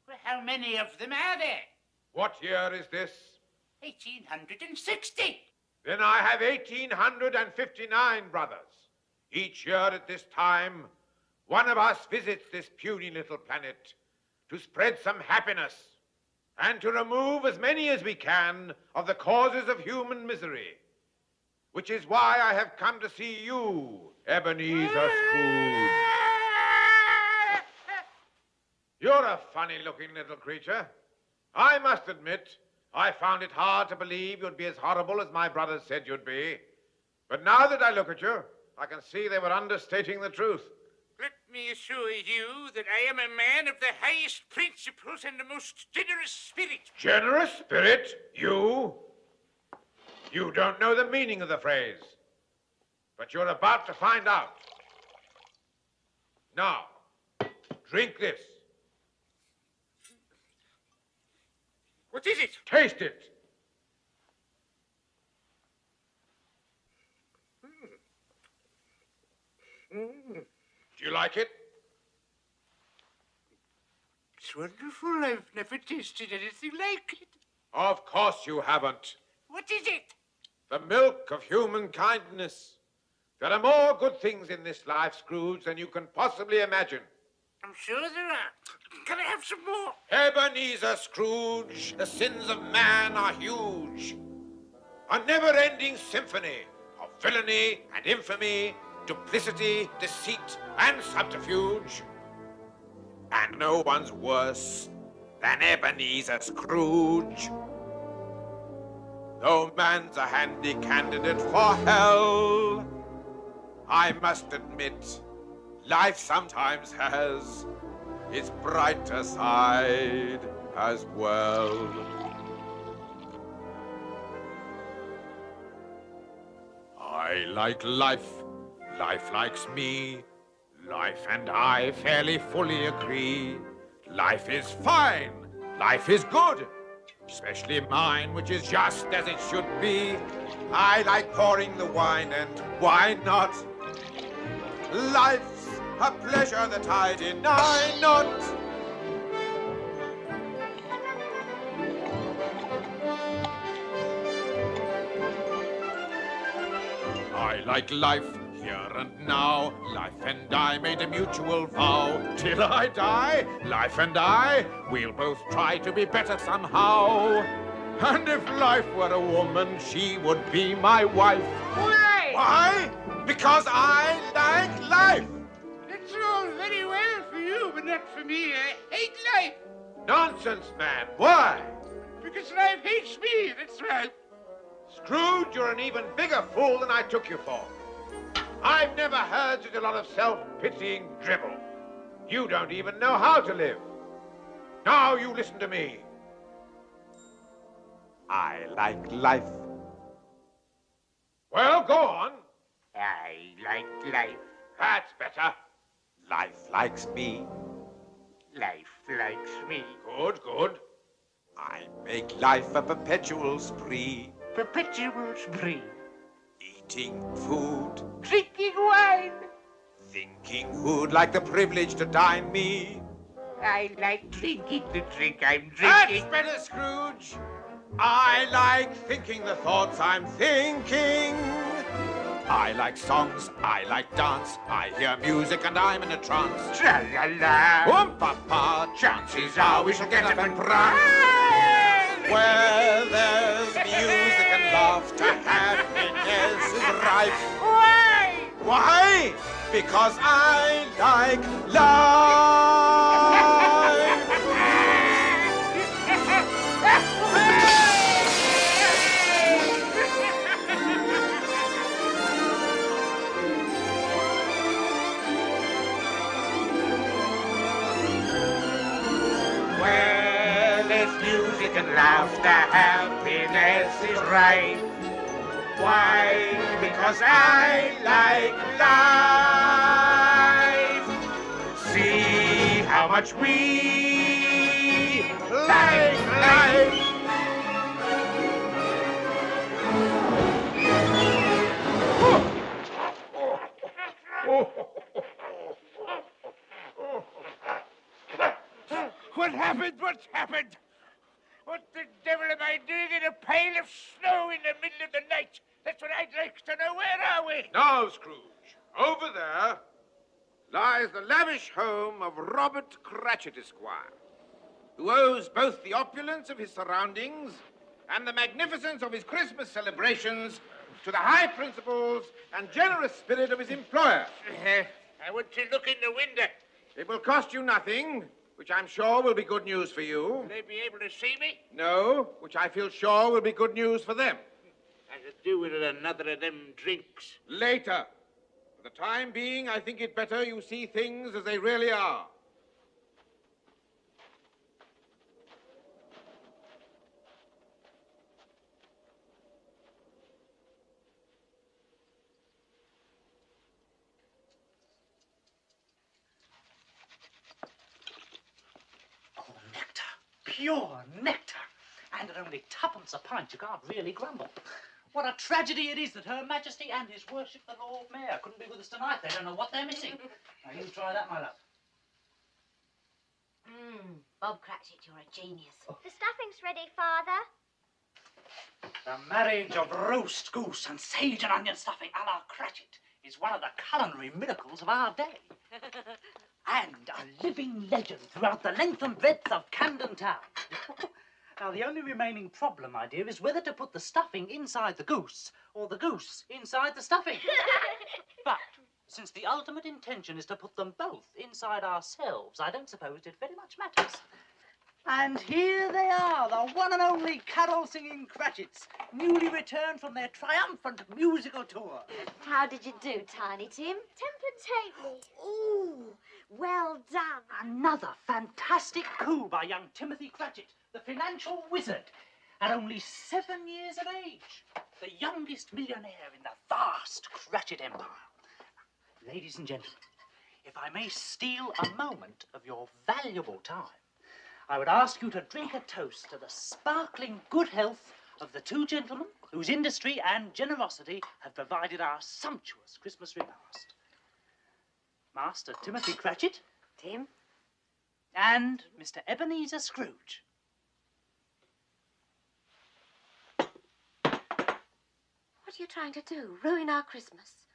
Well, how many of them are there? What year is this? 1860. Then I have 1859 brothers. Each year at this time, one of us visits this puny little planet to spread some happiness and to remove as many as we can of the causes of human misery, which is why I have come to see you, Ebenezer Scrooge. You're a funny-looking little creature. I must admit, I found it hard to believe you'd be as horrible as my brothers said you'd be. But now that I look at you, I can see they were understating the truth. Let me assure you that I am a man of the highest principles and the most generous spirit. Generous spirit? You? You don't know the meaning of the phrase. But you're about to find out. Now, drink this. What is it? Taste it. Do you like it? It's wonderful. I've never tasted anything like it. Of course you haven't. What is it? The milk of human kindness. There are more good things in this life, Scrooge, than you can possibly imagine. I'm sure there are. Can I have some more? Ebenezer Scrooge, the sins of man are huge. A never-ending symphony of villainy and infamy, duplicity, deceit, and subterfuge. And no one's worse than Ebenezer Scrooge. Though man's a handy candidate for hell, I must admit, life sometimes has its brighter side as well. I like life, life likes me, life and I fairly fully agree. Life is fine, life is good, especially mine, which is just as it should be. I like pouring the wine, and why not? Life's a pleasure that I deny not. I like life here and now. Life and I made a mutual vow. Till I die, life and I, we'll both try to be better somehow. And if life were a woman, she would be my wife. Why? Why? Because I like life. That's all very well for you, but not for me. I hate life. Nonsense, man. Why? Because life hates me, that's right. Scrooge, you're an even bigger fool than I took you for. I've never heard such a lot of self-pitying dribble. You don't even know how to live. Now you listen to me. I like life. Well, go on. I like life. That's better. Life likes me. Life likes me. Good, good. I make life a perpetual spree. Perpetual spree. Eating food. Drinking wine. Thinking who'd like the privilege to dine me. I like drinking the drink I'm That's drinking. better, Scrooge. I like thinking the thoughts I'm thinking. I like songs, I like dance, I hear music and I'm in a trance. Tra-la-la. Oom-pa-pa, chances are we shall get up and prance. Where there's music and laughter, happiness is rife. Why? Why? Because I like life. Where there's music and laughter, happiness is right. Why? Because I like life. See how much we like life. What happened? What's happened? What the devil am I doing in a pile of snow in the middle of the night? That's what I'd like to know. Where are we? Now, Scrooge, over there lies the lavish home of Robert Cratchit, Esquire, who owes both the opulence of his surroundings and the magnificence of his Christmas celebrations to the high principles and generous spirit of his employer. I want to look in the window. It will cost you nothing, which I'm sure will be good news for you. Will they be able to see me? No, which I feel sure will be good news for them. I could do with another of them drinks. Later. For the time being, I think it better you see things as they really are. pure nectar. And at only twopence a pint, you can't really grumble. What a tragedy it is that Her Majesty and His Worship the Lord Mayor couldn't be with us tonight. They don't know what they're missing. Now, you try that, my love. Bob Cratchit, you're a genius. The stuffing's ready, Father. The marriage of roast goose and sage and onion stuffing a la Cratchit is one of the culinary miracles of our day. And a living legend throughout the length and breadth of Camden Town. Now, the only remaining problem, my dear, is whether to put the stuffing inside the goose or the goose inside the stuffing. But since the ultimate intention is to put them both inside ourselves, I don't suppose it very much matters. And here they are, the one and only carol-singing Cratchits, newly returned from their triumphant musical tour. How did you do, Tiny Tim? Temper-tately. Ooh, well done. Another fantastic coup by young Timothy Cratchit, the financial wizard, at only 7 years of age, the youngest millionaire in the vast Cratchit empire. Ladies and gentlemen, if I may steal a moment of your valuable time, I would ask you to drink a toast to the sparkling good health of the two gentlemen whose industry and generosity have provided our sumptuous Christmas repast. Master Timothy Cratchit. Tim. And Mr. Ebenezer Scrooge. What are you trying to do? Ruin our Christmas?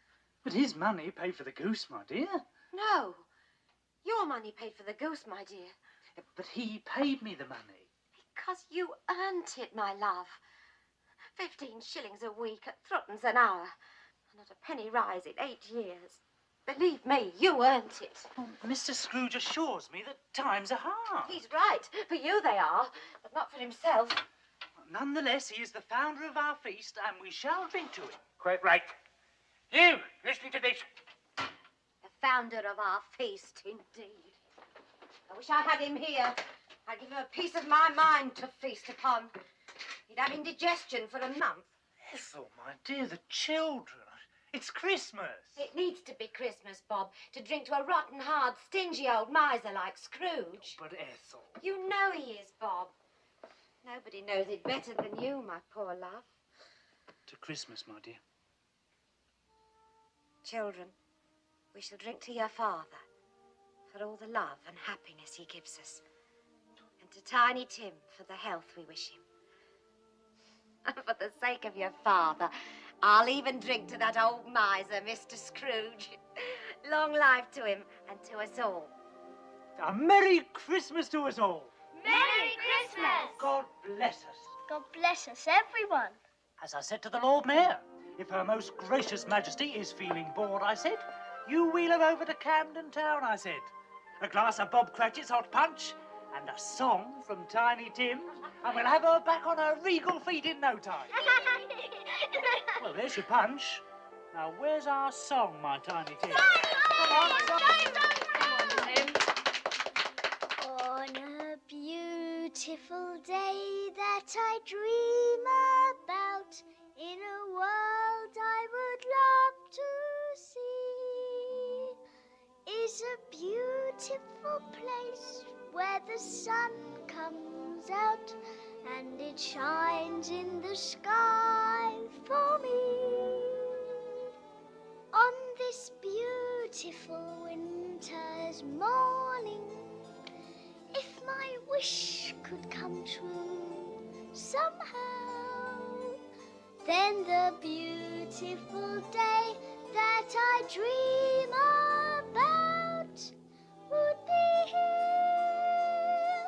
But his money paid for the goose, my dear. No. Your money paid for the goose, my dear. But he paid me the money. Because you earned it, my love. 15 shillings a week at threepence an hour. And not a penny rise in 8 years. Believe me, you earned it. Well, Mr. Scrooge assures me that times are hard. He's right. For you they are, but not for himself. Nonetheless, he is the founder of our feast, and we shall drink to him. Quite right. You, listen to this. The founder of our feast, indeed. I wish I had him here. I'd give him a piece of my mind to feast upon. He'd have indigestion for a month. Ethel, my dear, the children. It's Christmas. It needs to be Christmas, Bob, to drink to a rotten, hard, stingy old miser like Scrooge. But Ethel... You know he is, Bob. Nobody knows it better than you, my poor love. To Christmas, my dear. Children, we shall drink to your father for all the love and happiness he gives us. And to Tiny Tim for the health we wish him. And for the sake of your father, I'll even drink to that old miser, Mr. Scrooge. Long life to him and to us all. A Merry Christmas to us all. Merry Christmas! God bless us. God bless us, everyone. As I said to the Lord Mayor, if Her Most Gracious Majesty is feeling bored, I said, you wheel her over to Camden Town, I said. A glass of Bob Cratchit's hot punch and a song from Tiny Tim, and we'll have her back on her regal feet in no time. Well, there's your punch. Now, where's our song, my Tiny Tim? Come on, Tim. On a beautiful day that I dream about, in a world I would love to see, is a beautiful place where the sun comes out and it shines in the sky for me. On this beautiful winter's morning, if my wish could come true somehow, then the beautiful day that I dream about would be here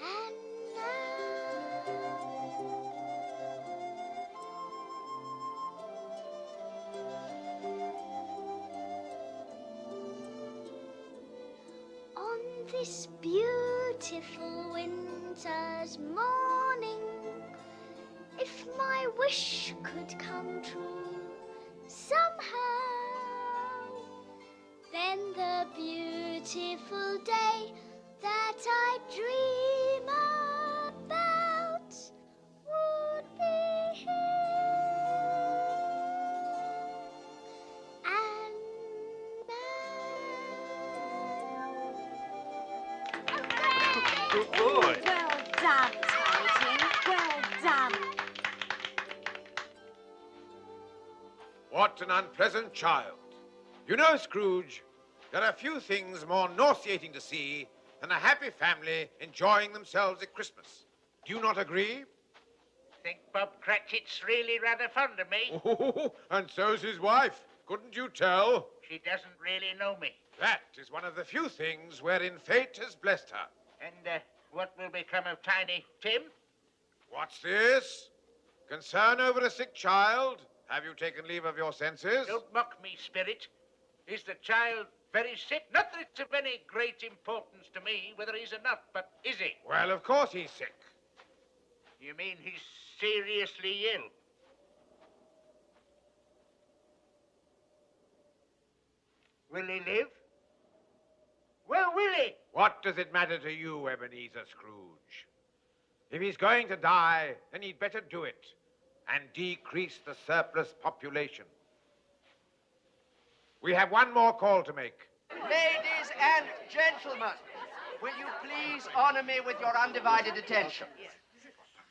and now. On this beautiful winter's morning, if my wish could come true somehow, then the beautiful day that I dream about would be here and Good boy. Well done, Tiny Tim. Well done. What an unpleasant child. You know, Scrooge, there are few things more nauseating to see than a happy family enjoying themselves at Christmas. Do you not agree? Think Bob Cratchit's really rather fond of me? Oh, and so's his wife. Couldn't you tell? She doesn't really know me. That is one of the few things wherein fate has blessed her. And what will become of Tiny Tim? What's this? Concern over a sick child? Have you taken leave of your senses? Don't mock me, Spirit. Is the child very sick? Not that it's of any great importance to me whether he's or not, but is he? Well, of course he's sick. You mean he's seriously ill? Will he live? Well, will he? What does it matter to you, Ebenezer Scrooge? If he's going to die, then he'd better do it and decrease the surplus population. We have one more call to make. Ladies and gentlemen, will you please honor me with your undivided attention?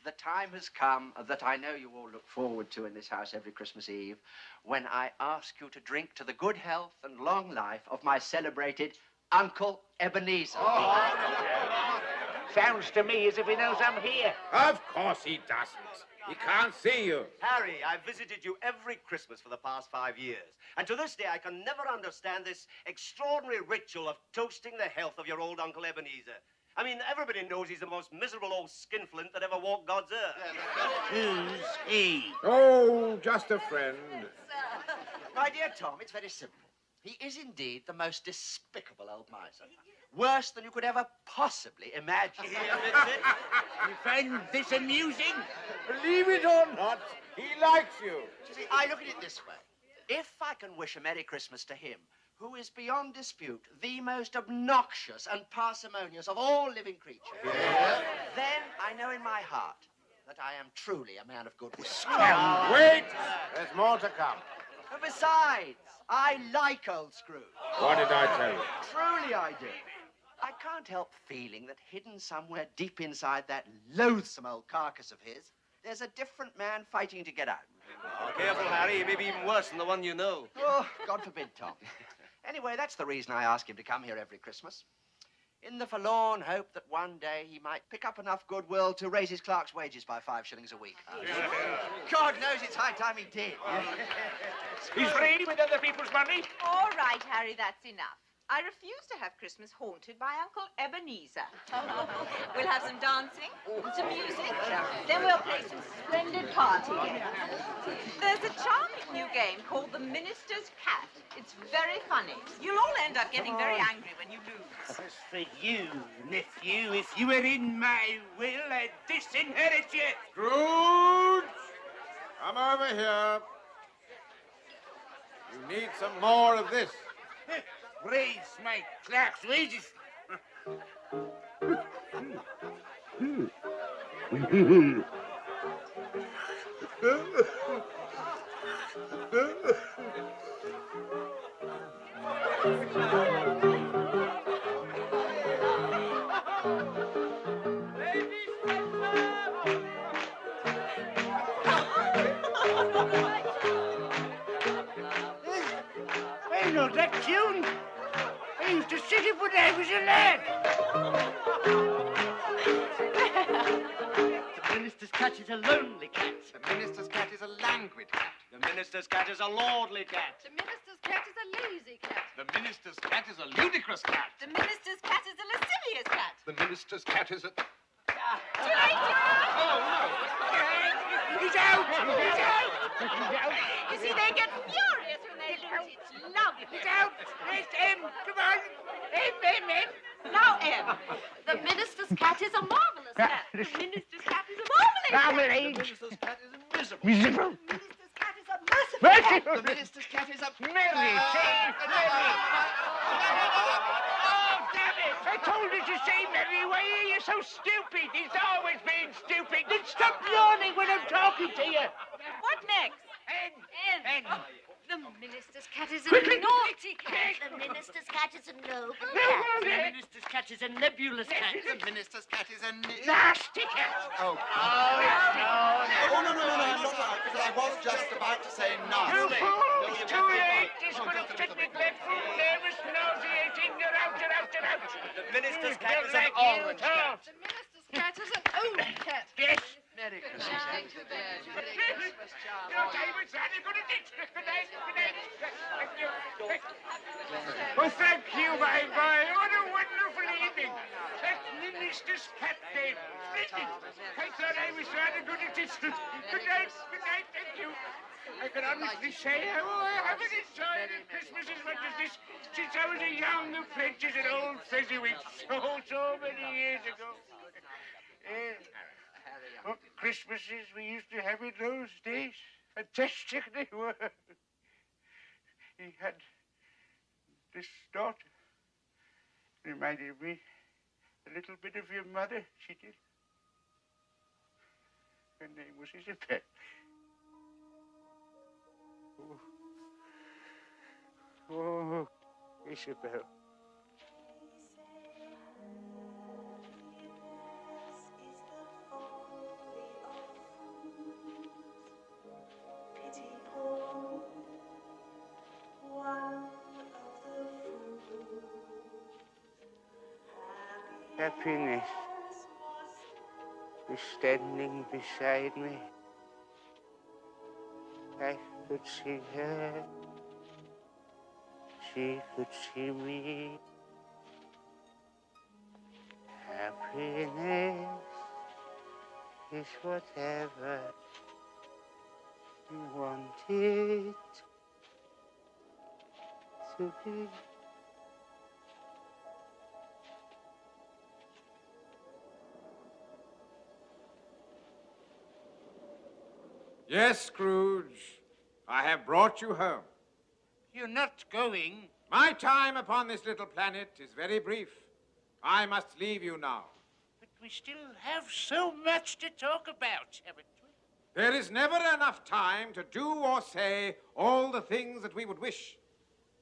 The time has come that I know you all look forward to in this house every Christmas Eve, when I ask you to drink to the good health and long life of my celebrated Uncle Ebenezer. Sounds to me as if he knows I'm here. Of course he doesn't. He can't see you. Harry, I've visited you every Christmas for the past 5 years. And to this day, I can never understand this extraordinary ritual of toasting the health of your old Uncle Ebenezer. I mean, everybody knows he's the most miserable old skinflint that ever walked God's earth. Who's he? Oh, just a friend. My dear Tom, it's very simple. He is indeed the most despicable old miser. Worse than you could ever possibly imagine. You find this amusing? Believe it or not, he likes you. You see, I look at it this way. If I can wish a Merry Christmas to him, who is beyond dispute the most obnoxious and parsimonious of all living creatures, then I know in my heart that I am truly a man of good will. Wait! There's more to come. And besides, I like old Scrooge. What did I tell you? Truly I do. I can't help feeling that hidden somewhere deep inside that loathsome old carcass of his, there's a different man fighting to get out. Oh, careful, Harry. He may be even worse than the one you know. Oh, God forbid, Tom. Anyway, that's the reason I ask him to come here every Christmas. In the forlorn hope that one day he might pick up enough goodwill to raise his clerk's wages by 5 shillings a week. God knows it's high time he did. He's free with other people's money. All right, Harry, that's enough. I refuse to have Christmas haunted by Uncle Ebenezer. We'll have some dancing, some music, then we'll play some splendid party games. There's a charming new game called The Minister's Cat. It's very funny. You'll all end up getting very angry when you lose. As for you, nephew, if you were in my will, I'd disinherit you. Scrooge! Come over here. You need some more of this. Raise my clerk's wages. I know that tune. I used to sing it when I was a lad. The minister's cat is a lonely cat. The minister's cat is a languid cat. The minister's cat is a lordly cat. The minister's cat is a lazy cat. The minister's cat is a ludicrous cat. The minister's cat is a lascivious cat. The minister's cat is a... Too late, He's out! He's out! He's out! You see, they get furious when they lose. It's lovely. He's out! Where's M? Come on! M! Now, M. The minister's cat is a marvelous cat. The minister's cat is a marvelous cat. Marmalade. The minister's cat is a miserable. Miserable. The minister's cat is a merciful. The minister's cat is a... Mary, say Mary. Oh, damn it! I told her to say Mary. Why are you so stupid? He's always been stupid. Then stop yawning when I'm talking to you. What next? N. The minister's cat is a Quickly! naughty cat. The minister's cat is a noble No, cat. the minister's cat is a nebulous cat. The minister's cat is a Nasty cat. Oh, no, because I was just about to say nasty. You fool! It's too late. He's full of neglectful, nervous, nauseating. You're out, you're out, you're out. The minister's cat You're is an like orange you, cat. Tom. Cat is an old cat. Yes. Merry Christmas. Your time is running. Good night. Good night. Good night. Thank you. Oh, thank you, my boy. What a wonderful evening. That minister's cat name. Splendid. I thought I was rather good at it. Good night. Good night. Thank you. I can honestly say I haven't enjoyed Christmas as much as this since I was a young apprentice at Old Fezziwig so many years ago. What Christmases we used to have in those days. Fantastic they were. He had this daughter. Reminded me a little bit of your mother, she did. Her name was Isabel. Oh, Isabel. Happiness is standing beside me. I could see her. She could see me. Happiness is whatever you want it to be. Yes, Scrooge, I have brought you home. You're not going. My time upon this little planet is very brief. I must leave you now. But we still have so much to talk about, haven't we? There is never enough time to do or say all the things that we would wish.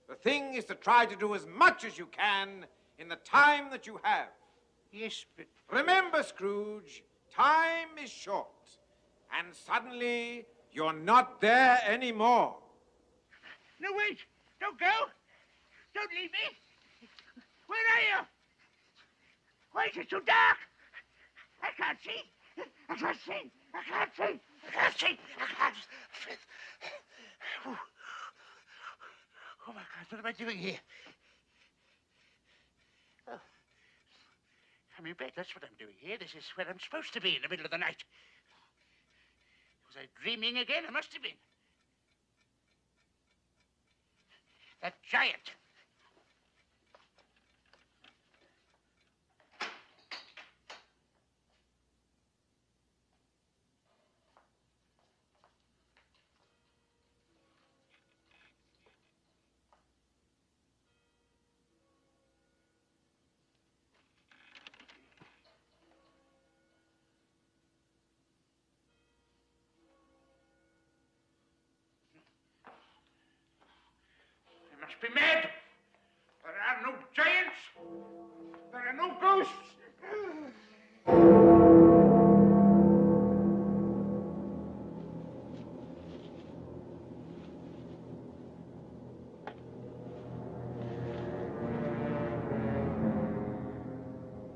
The thing is to try to do as much as you can in the time that you have. Yes, but... Remember, Scrooge, time is short. And suddenly, you're not there anymore. No, wait! Don't go! Don't leave me! Where are you? Why is it so dark? I can't see! I can't see! I can't see! I can't see! I can't see! Oh, my God, what am I doing here? Oh. I'm in bed, that's what I'm doing here. This is where I'm supposed to be in the middle of the night. Was I dreaming again? I must have been. That giant. Be mad. There are no giants. There are no ghosts.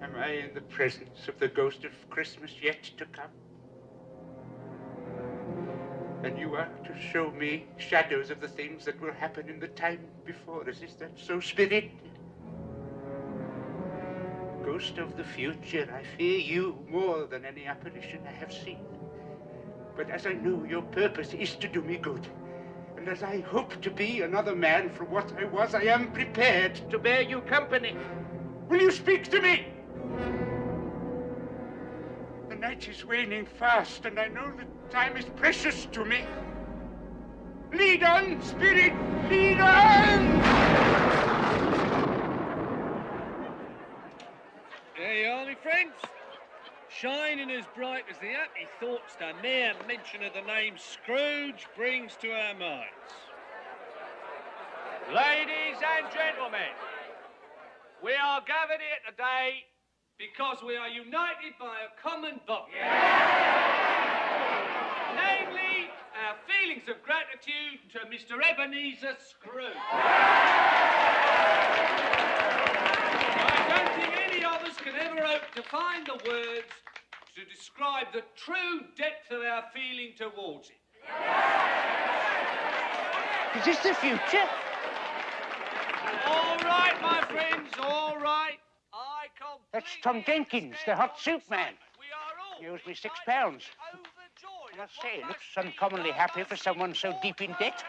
Am I in the presence of the ghost of Christmas yet to come? And you are to show me shadows of the things that will happen in the time before us. Is that so, Spirit? Ghost of the future, I fear you more than any apparition I have seen. But as I know your purpose is to do me good, and as I hope to be another man from what I was, I am prepared to bear you company. Will you speak to me? The night is waning fast, and I know that time is precious to me. Lead on, Spirit, lead on! There you are, my friends. Shining as bright as the happy thoughts the mere mention of the name Scrooge brings to our minds. Ladies and gentlemen, we are gathered here today because we are united by a common bond. Namely, our feelings of gratitude to Mr. Ebenezer Scrooge. I don't think any of us can ever hope to find the words to describe the true depth of our feeling towards it. Is this the future? All right, my friends, all right. That's Tom Jenkins, the hot soup man. He owes me £6. And I say, he looks uncommonly happy for someone so deep in debt.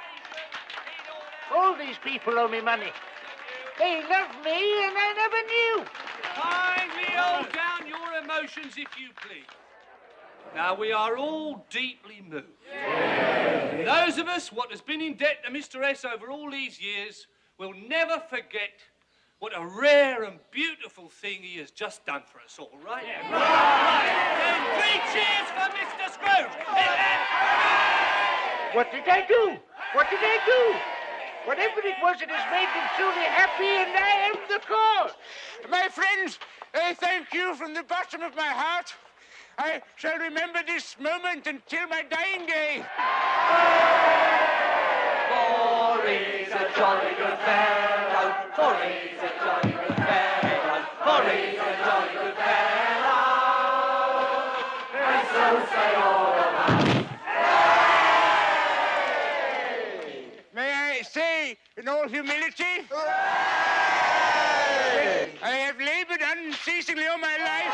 All these people owe me money. They love me and I never knew. Kindly hold down your emotions, if you please. Now, we are all deeply moved. Those of us what has been in debt to Mr. S over all these years will never forget what a rare and beautiful thing he has just done for us all, right? Yeah. Right. Then 3 cheers for Mr. Scrooge! What did I do? What did I do? Whatever it was, it has made them truly happy, and I am the cause. My friends, I thank you from the bottom of my heart. I shall remember this moment until my dying day. For he's a jolly good fellow, for he's a jolly good fellow, for he's a jolly good fellow, and so say all of us. May I say, in all humility, I have labored unceasingly all my life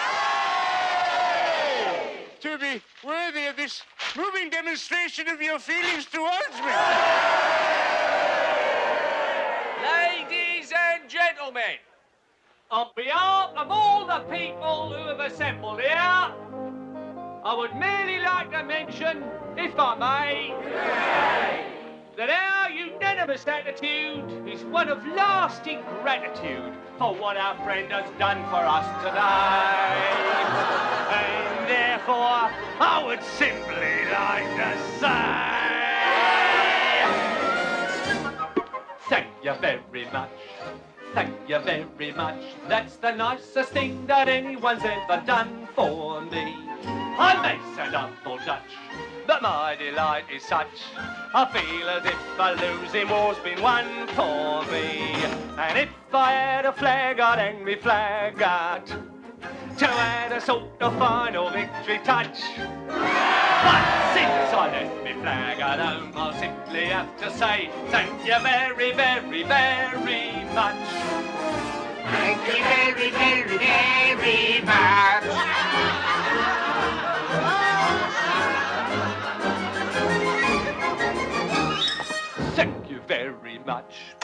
to be worthy of this moving demonstration of your feelings towards me. Ladies and gentlemen, on behalf of all the people who have assembled here, I would merely like to mention, if I may, that our unanimous attitude is one of lasting gratitude for what our friend has done for us today. And therefore, I would simply like to say, thank you very much. Thank you very much. That's the nicest thing that anyone's ever done for me. I may sound awful Dutch, but my delight is such. I feel as if a losing war's been won for me. And if I had a flag, I'd hang me flag out to add a sort of final victory touch. But since I left me flag at home, I'll simply have to say thank you very, very, very much. Thank you very, very, very much. Thank you very much.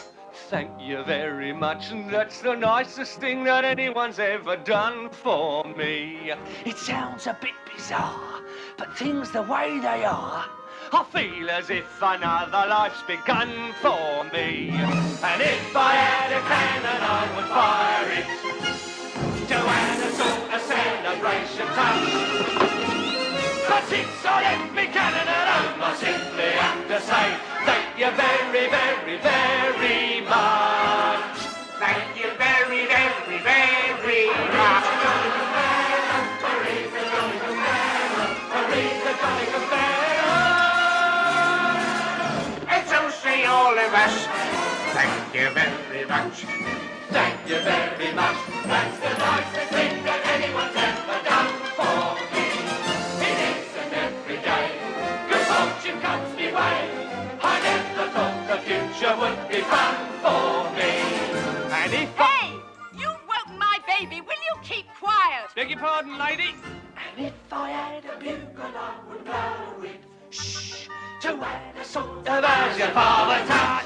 Thank you very much. And that's the nicest thing that anyone's ever done for me. It sounds a bit bizarre, but things the way they are, I feel as if another life's begun for me. And if I had a cannon, I would fire it to add a sort of celebration touch. But since I left me cannon at home, I simply have to say thank you very, very, very much. Thank you very, very, very much. And so say all of us, thank you very much. Thank you very much. That's the nicest thing that anyone's ever done for me. It isn't every day good fortune comes me way. I never thought the future would be fun for me. And if Hey! You've woken my baby. Will you keep quiet? Beg your pardon, lady. And if I had a bugle, I would blow it. Shh, to add a sort of as your father touch.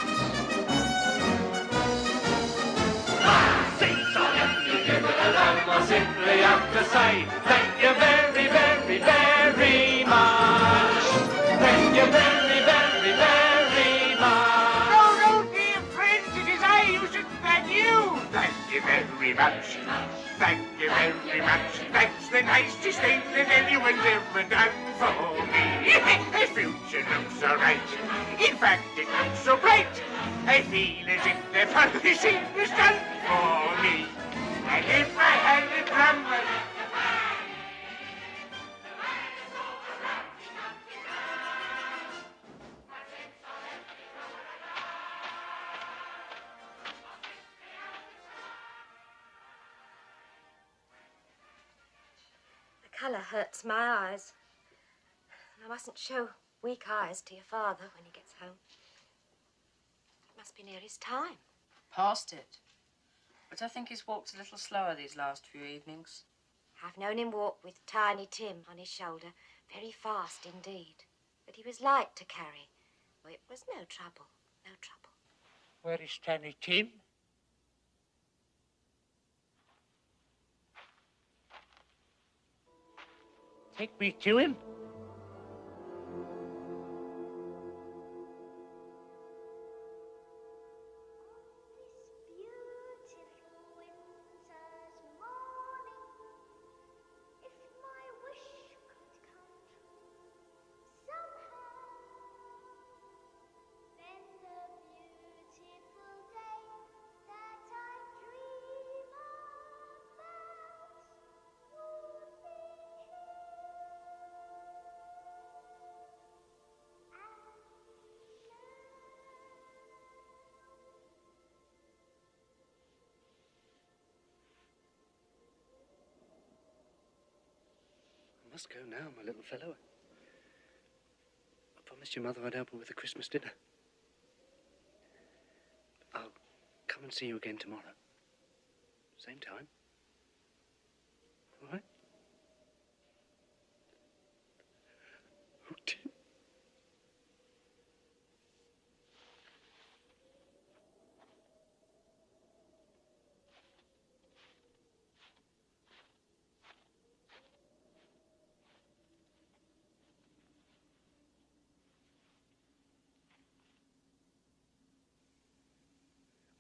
Since I left you given alone, I simply have to say thank you very, very, very much. Thank you very, very, very much. No, no, dear friends, it is I who should thank you. Thank you you very much. Thank you very much. That's the nicest thing that anyone's ever done for me. The future looks all right. In fact, it looks so bright. I feel as if the publishing was done for me. And if I had a drum, the colour hurts my eyes. I mustn't show weak eyes to your father when he gets home. It must be near his time. Past it. But I think he's walked a little slower these last few evenings. I've known him walk with Tiny Tim on his shoulder, very fast indeed. But he was light to carry. Well, it was no trouble, no trouble. where is Tiny Tim? Take me to him. I must go now, my little fellow. I promised your mother I'd help her with the Christmas dinner. I'll come and see you again tomorrow. Same time. All right? Oh, Tim.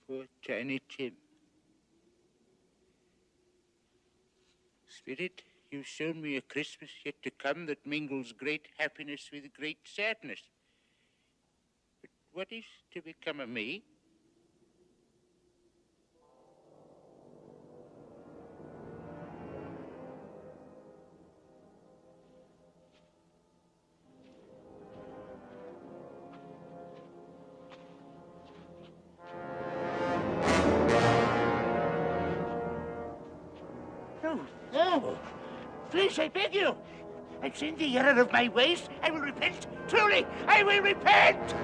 Poor Tiny Tim. Spirit, you've shown me a Christmas yet to come that mingles great happiness with great sadness. But what is to become of me? No, please, I beg you. I've sinned the error of my ways. I will repent. Truly, I will repent.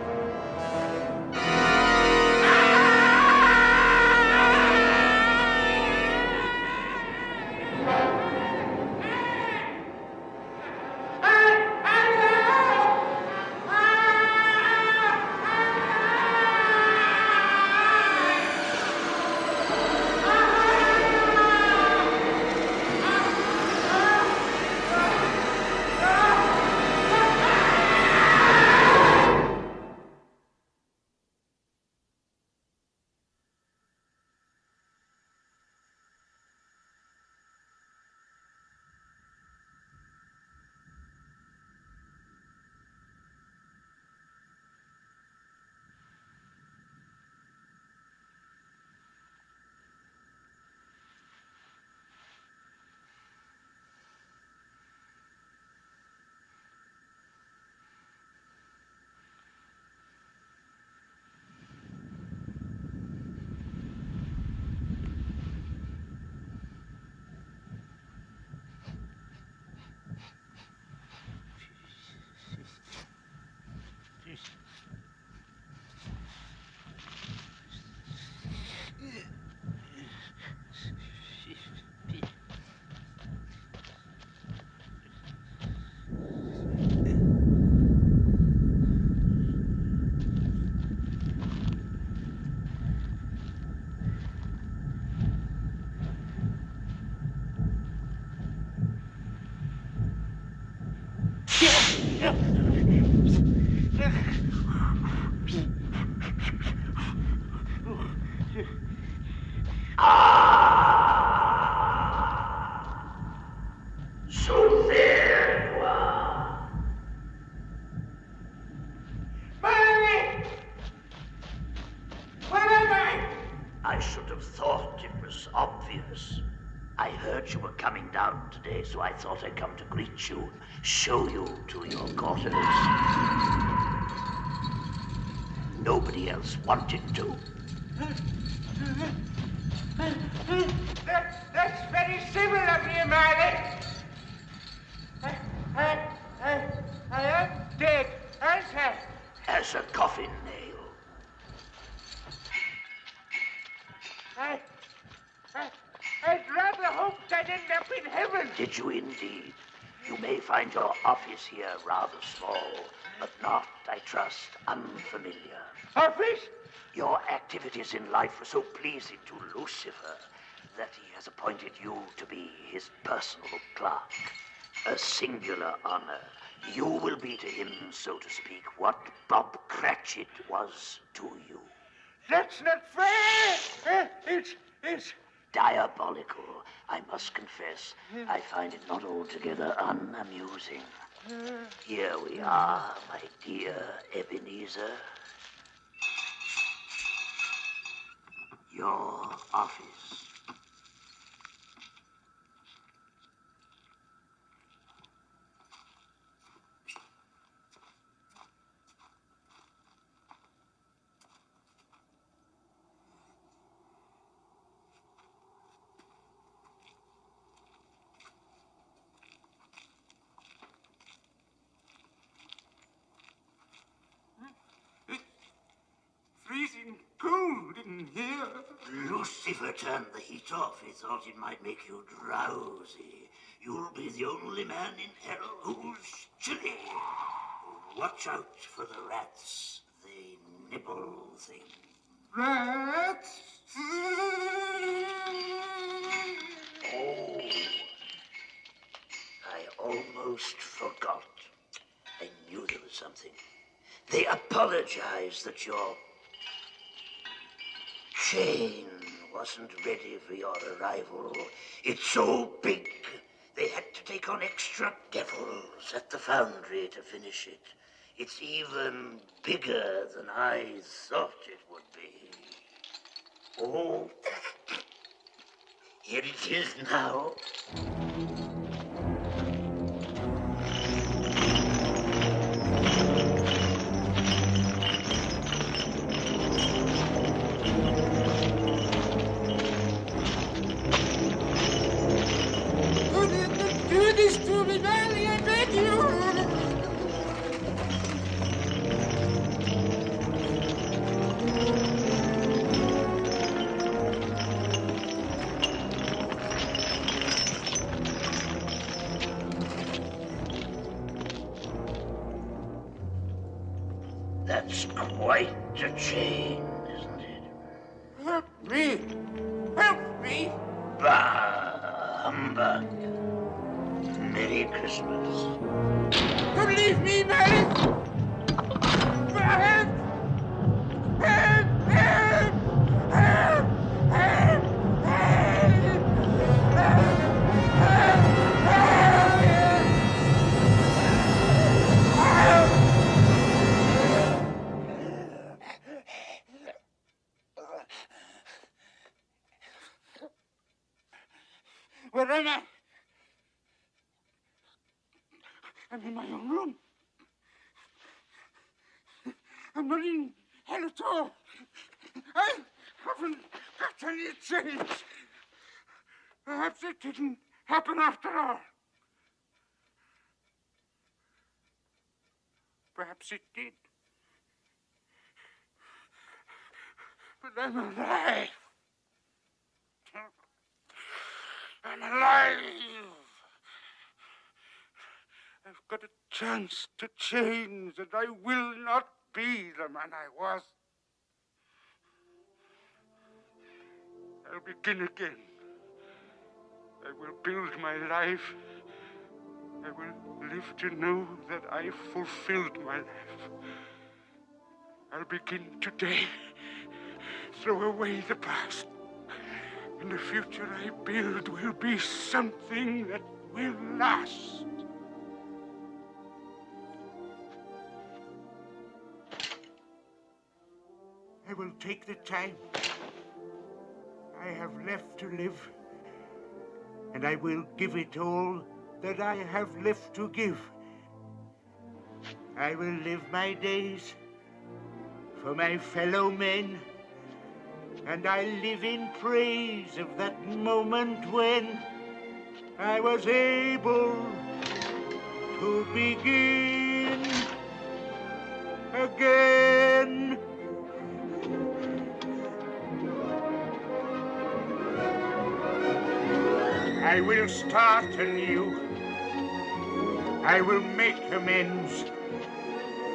was obvious. I heard you were coming down today, so I thought I'd come to greet you, show you to your quarters. Nobody else wanted to. That's very civil of you, Marley. I am dead, aren't I? As a coffin nail. I'd rather hope I'd end up in heaven. Did you indeed? You may find your office here rather small, but not, I trust, unfamiliar. Office? Your activities in life were so pleasing to Lucifer that he has appointed you to be his personal clerk. A singular honor. You will be to him, so to speak, what Bob Cratchit was to you. That's not fair. It's diabolical, I must confess. I find it not altogether unamusing. Here we are, my dear Ebenezer. Your office. freezing cold in here. Lucifer turned the heat off. He thought it might make you drowsy. You'll be the only man in hell who's chilly. Watch out for the rats. They nibble things. Rats? Oh, I almost forgot. I knew there was something. They apologize that your chain wasn't ready for your arrival. It's so big, they had to take on extra devils at the foundry to finish it. It's even bigger than I thought it would be. Oh, here it is now. Do this to me, Valley, I beg you! That's quite a chain, isn't it? Help me! Help me! Bah, humbug. Merry Christmas. Don't leave me, Mary! Help! Help! Help! Help! Help! Where am I? I'm in my own room. I'm not in hell at all. I haven't got any change. Perhaps it didn't happen after all. Perhaps it did. But I'm alive. I'm alive. I've got a chance to change, and I will not be the man I was. I'll begin again. I will build my life. I will live to know that I fulfilled my life. I'll begin today. Throw away the past. And the future I build will be something that will last. I will take the time. I have left to live, and I will give it all that I have left to give. I will live my days for my fellow men, and I live in praise of that moment when I was able to begin again. I will start anew. I will make amends.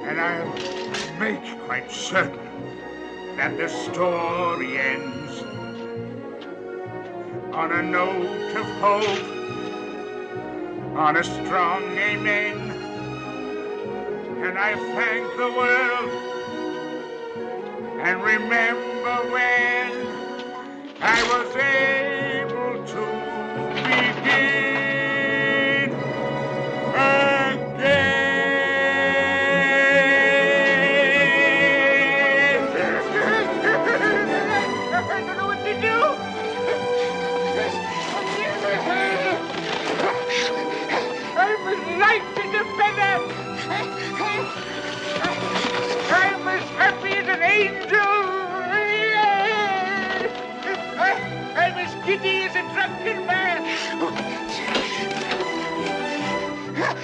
And I'll make quite certain that the story ends on a note of hope, on a strong amen. And I thank the world and remember when I was able to begin again. I don't know what to do. I'm as light as a feather. I'm as happy as an angel. I'm as giddy as a drunken man.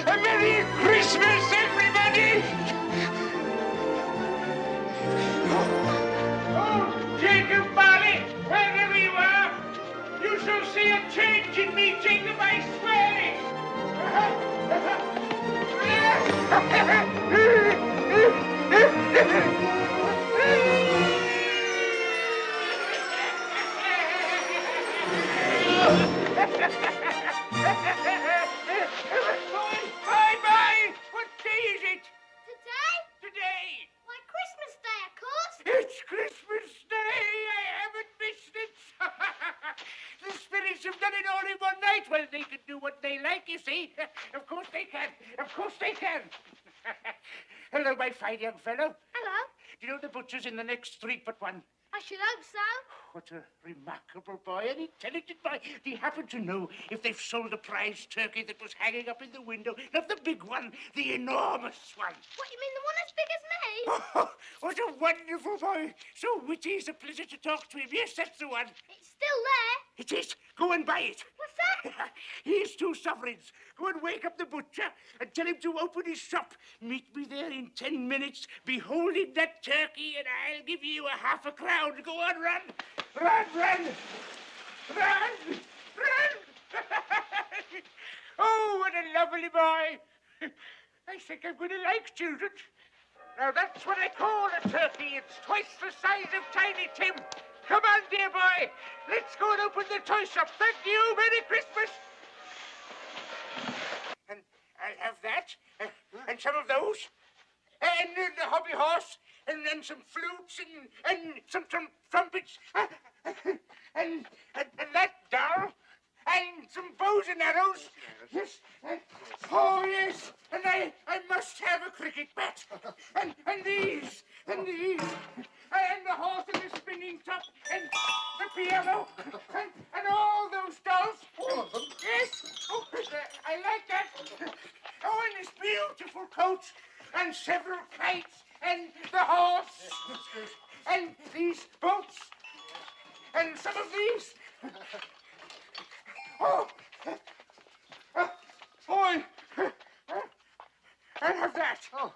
A Merry Christmas, everybody! Oh, Jacob Marley, wherever you are, you shall see a change in me, Jacob, I swear it! Bye! What day is it? Today? Why, Christmas Day, of course. It's Christmas Day! I haven't missed it! The spirits have done it all in one night. Well, they can do what they like, you see. Of course they can. Of course they can. Hello, my fine young fellow. Hello. Do you know the butcher's in the next street but one? I should hope so. What a remarkable boy, an intelligent boy. Do you happen to know if they've sold the prize turkey that was hanging up in the window? Not the big one, the enormous one. What, you mean the one as big as me? Oh, what a wonderful boy. So witty, it's a pleasure to talk to him. Yes, that's the one. It's still there. It is. Go and buy it. What's that? Here's 2 sovereigns. Go and wake up the butcher and tell him to open his shop. Meet me there in 10 minutes, beholding that turkey, and I'll give you a half a crown. Go on, run. Run, run. Run, run. Oh, what a lovely boy. I think I'm going to like children. Now, that's what I call a turkey. It's twice the size of Tiny Tim. Come on, dear boy. Let's go and open the toy shop. Thank you. Merry Christmas. And I'll have that, and some of those, and the hobby horse, and then some flutes, and some trumpets, and that doll, and some bows and arrows. Yes. Oh, yes. And I must have a cricket bat. And these, and the horse and the spinning top, and the piano, and all those dolls. All of them? Yes. Oh, I like that. Oh, and this beautiful coat, and several kites, and the horse, and these boats, and some of these. Oh, boy, I'll have that. Oh.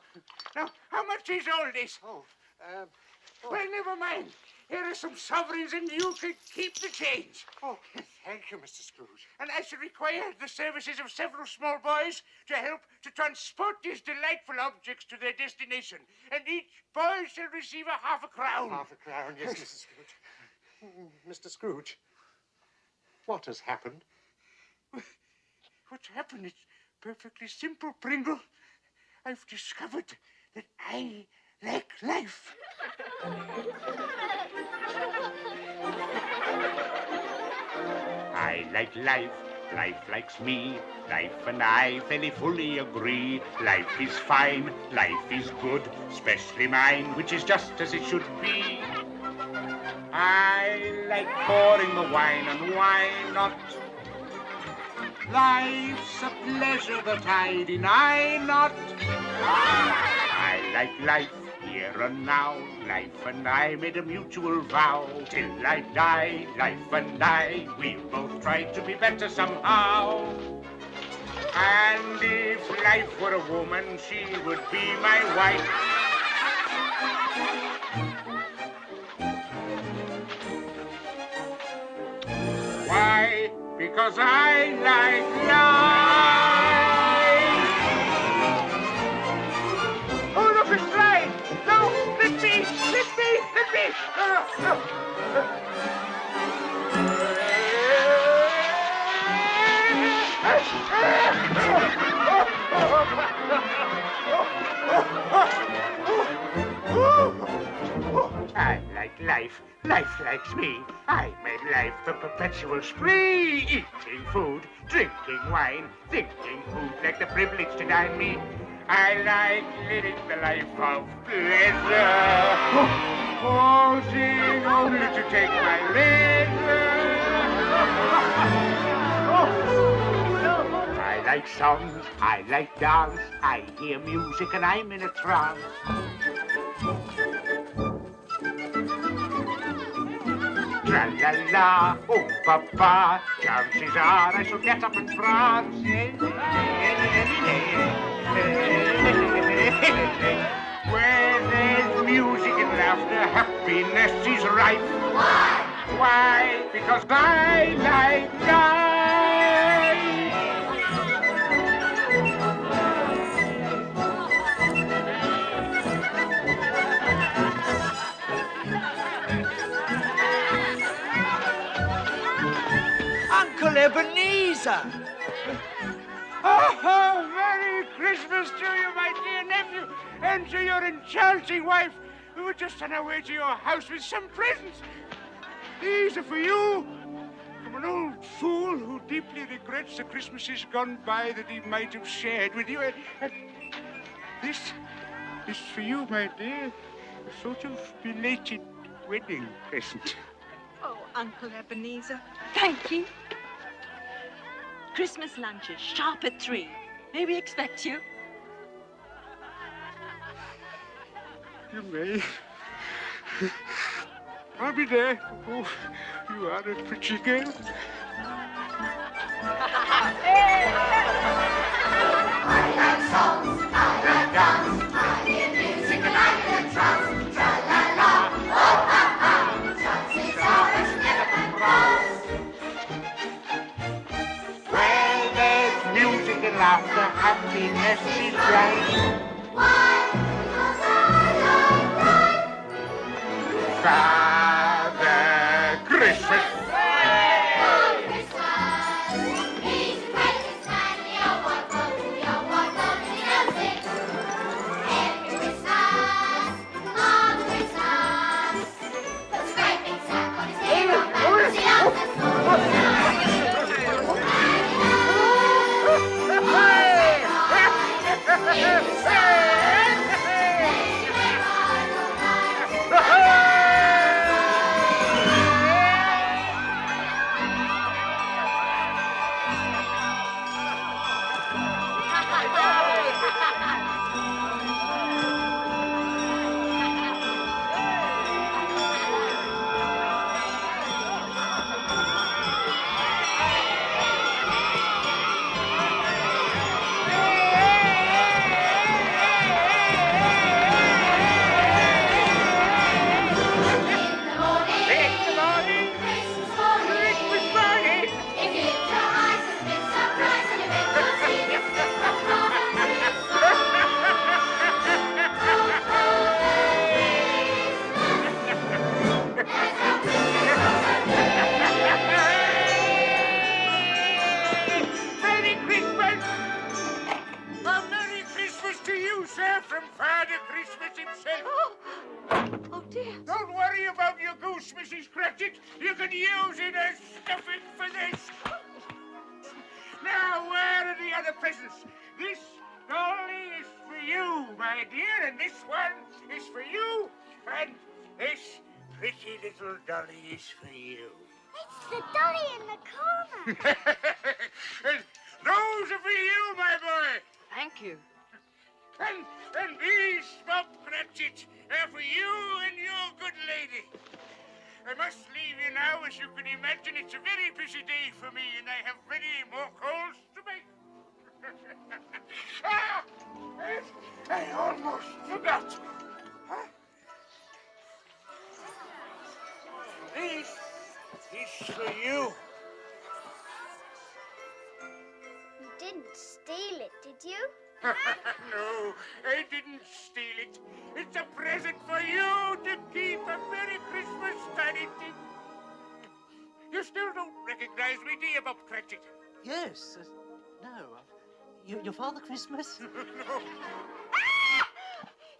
Now, how much is all this? Well, never mind. Here are some sovereigns, and you can keep the change. Oh, thank you, Mr. Scrooge. And I shall require the services of several small boys to help to transport these delightful objects to their destination. And each boy shall receive a half a crown. Half a crown, yes, Mrs. Scrooge. Mr. Scrooge, what has happened? What's happened? It's perfectly simple, Pringle. I've discovered that I like life. I like life. Life likes me. Life and I fairly fully agree. Life is fine. Life is good. Especially mine, which is just as it should be. I like pouring the wine, and why not? Life's a pleasure that I deny not. I like life here and now. Life and I made a mutual vow. Till I die, life and I, we'll both try to be better somehow. And if life were a woman, she would be my wife. Why? Because I like life. Oh, look, it's flying. No, let me, let me, let me. I like life. Life likes me. I made life a perpetual spree. Eating food, drinking wine, thinking who'd like the privilege to dine me. I like living the life of pleasure. Pausing only to take my leisure. I like songs, I like dance. I hear music and I'm in a trance. Tra-la-la, oh papa, chances are I shall get up and prance. Where there's music and laughter, happiness is rife. Why? Why? Because I like life. Uncle Ebenezer! Oh, Merry Christmas to you, my dear nephew, and to your enchanting wife. We were just on our way to your house with some presents. These are for you, from an old fool who deeply regrets the Christmases gone by that he might have shared with you. And this is for you, my dear, a sort of belated wedding present. Oh, Uncle Ebenezer, thank you. Christmas lunches, sharp at 3. May we expect you? You may. I'll be there. Oh, you are a pretty girl. I like songs, I like dance, I hear music and I'm in a trance. Tra-la-la, oh ha-ha, chances are I shall get up and prance. Where there's music and laughter, happiness is right. Why? Because I like life. Father Christmas. Don't worry about your goose, Mrs. Cratchit. You can use it as stuffing for this. Now, where are the other presents? This dolly is for you, my dear, and this one is for you, and this pretty little dolly is for you. It's the dolly in the corner. And those are for you, my boy. Thank you. And these, Bob Cratchit, are for you and your good lady. I must leave you now. As you can imagine, it's a very busy day for me, and I have many more calls to make. I almost forgot. This is for you. You didn't steal it, did you? No, I didn't steal it. It's a present for you to keep. A Merry Christmas, Tiny Tim. You still don't recognize me, do you, Bob Cratchit? Yes. No. Your Father Christmas? No.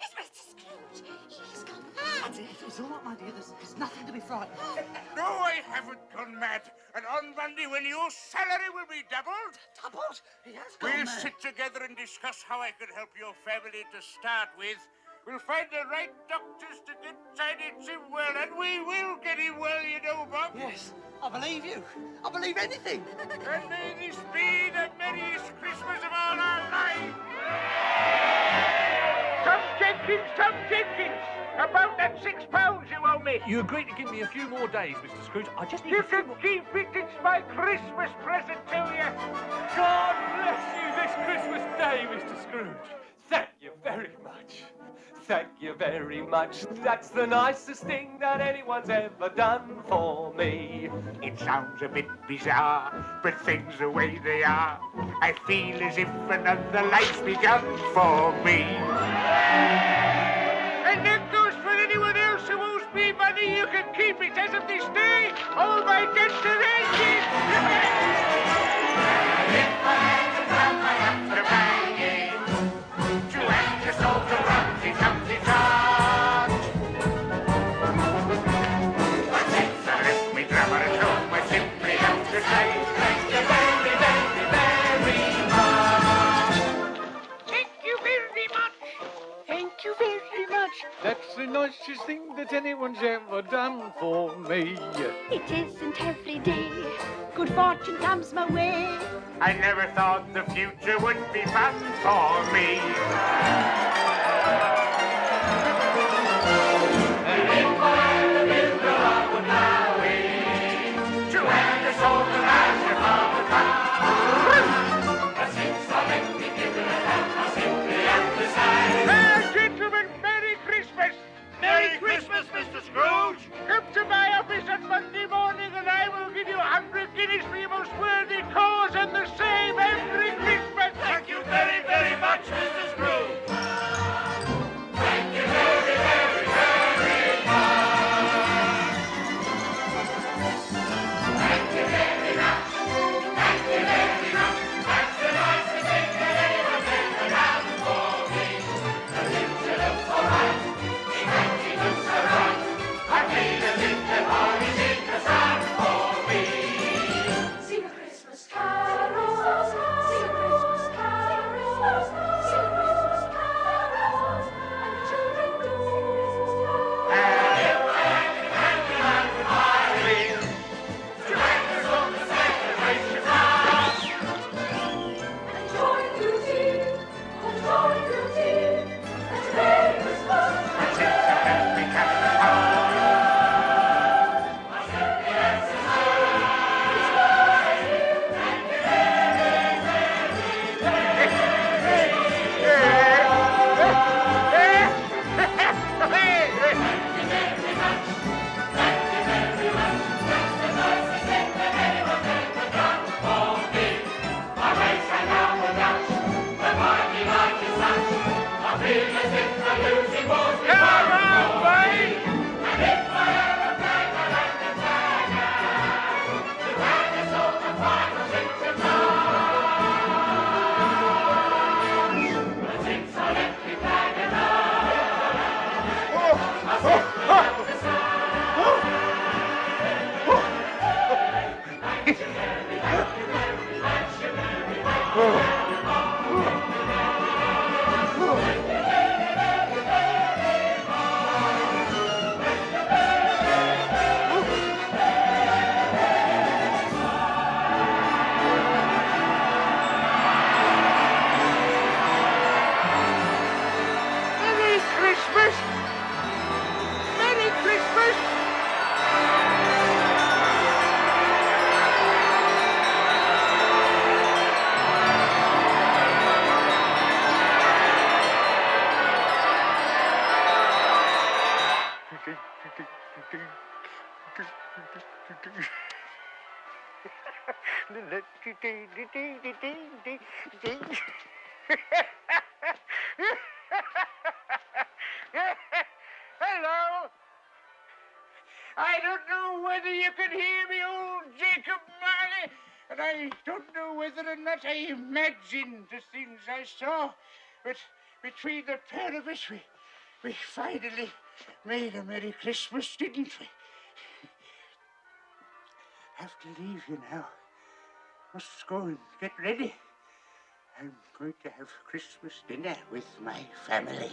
It's Mr. Scrooge. He's gone mad. It's all right, my dear. There's nothing to be frightened of. No, I haven't gone mad. And on Monday, when your salary will be doubled... Doubled? He has gone We'll mad. sit together and discuss how I can help your family to start with. We'll find the right doctors to get Tiny Tim well, and we will get him well, you know, Bob. Yes, I believe you. I believe anything. And may this be the merriest Christmas of all our lives. Tom Jenkins, about that £6 you owe me. You agreed to give me a few more days, Mr. Scrooge. I just need You a few can more... keep it. It's my Christmas present to you. God bless you this Christmas day, Mr. Scrooge. Thank you very much. Thank you very much. That's the nicest thing that anyone's ever done for me. It sounds a bit bizarre, but things the way they are, I feel as if another life's begun for me. And that goes for anyone else who owes me money. You can keep it as of this day. All my debts are ended. If I had to come, I have to bang it. To act as all the Rumsy Tumsy Tart. But since I left me drummer at home, I simply have to say thank you very, very, very much. Thank you very much. Thank you very much. That's the nicest thing that anyone's ever done for me. It isn't every day good fortune comes my way. I never thought the future would be fun for me. And if I had a builder, I would now wait to hand us all the master of the town. But since I've empty given a hand, I simply have to say, gentlemen, Merry Christmas! Merry Christmas, Mr. Scrooge! Come to my office on Monday morning and I will give you 100 guineas for your most worthy cause and the same every Christmas! Thank you very, very much, Mr. Scrooge! Hello. I don't know whether you can hear me, old Jacob Marley, and I don't know whether or not I imagined the things I saw, but between the pair of us, we finally made a Merry Christmas, didn't we? Have to leave you now. Must go and get ready. I'm going to have Christmas dinner with my family.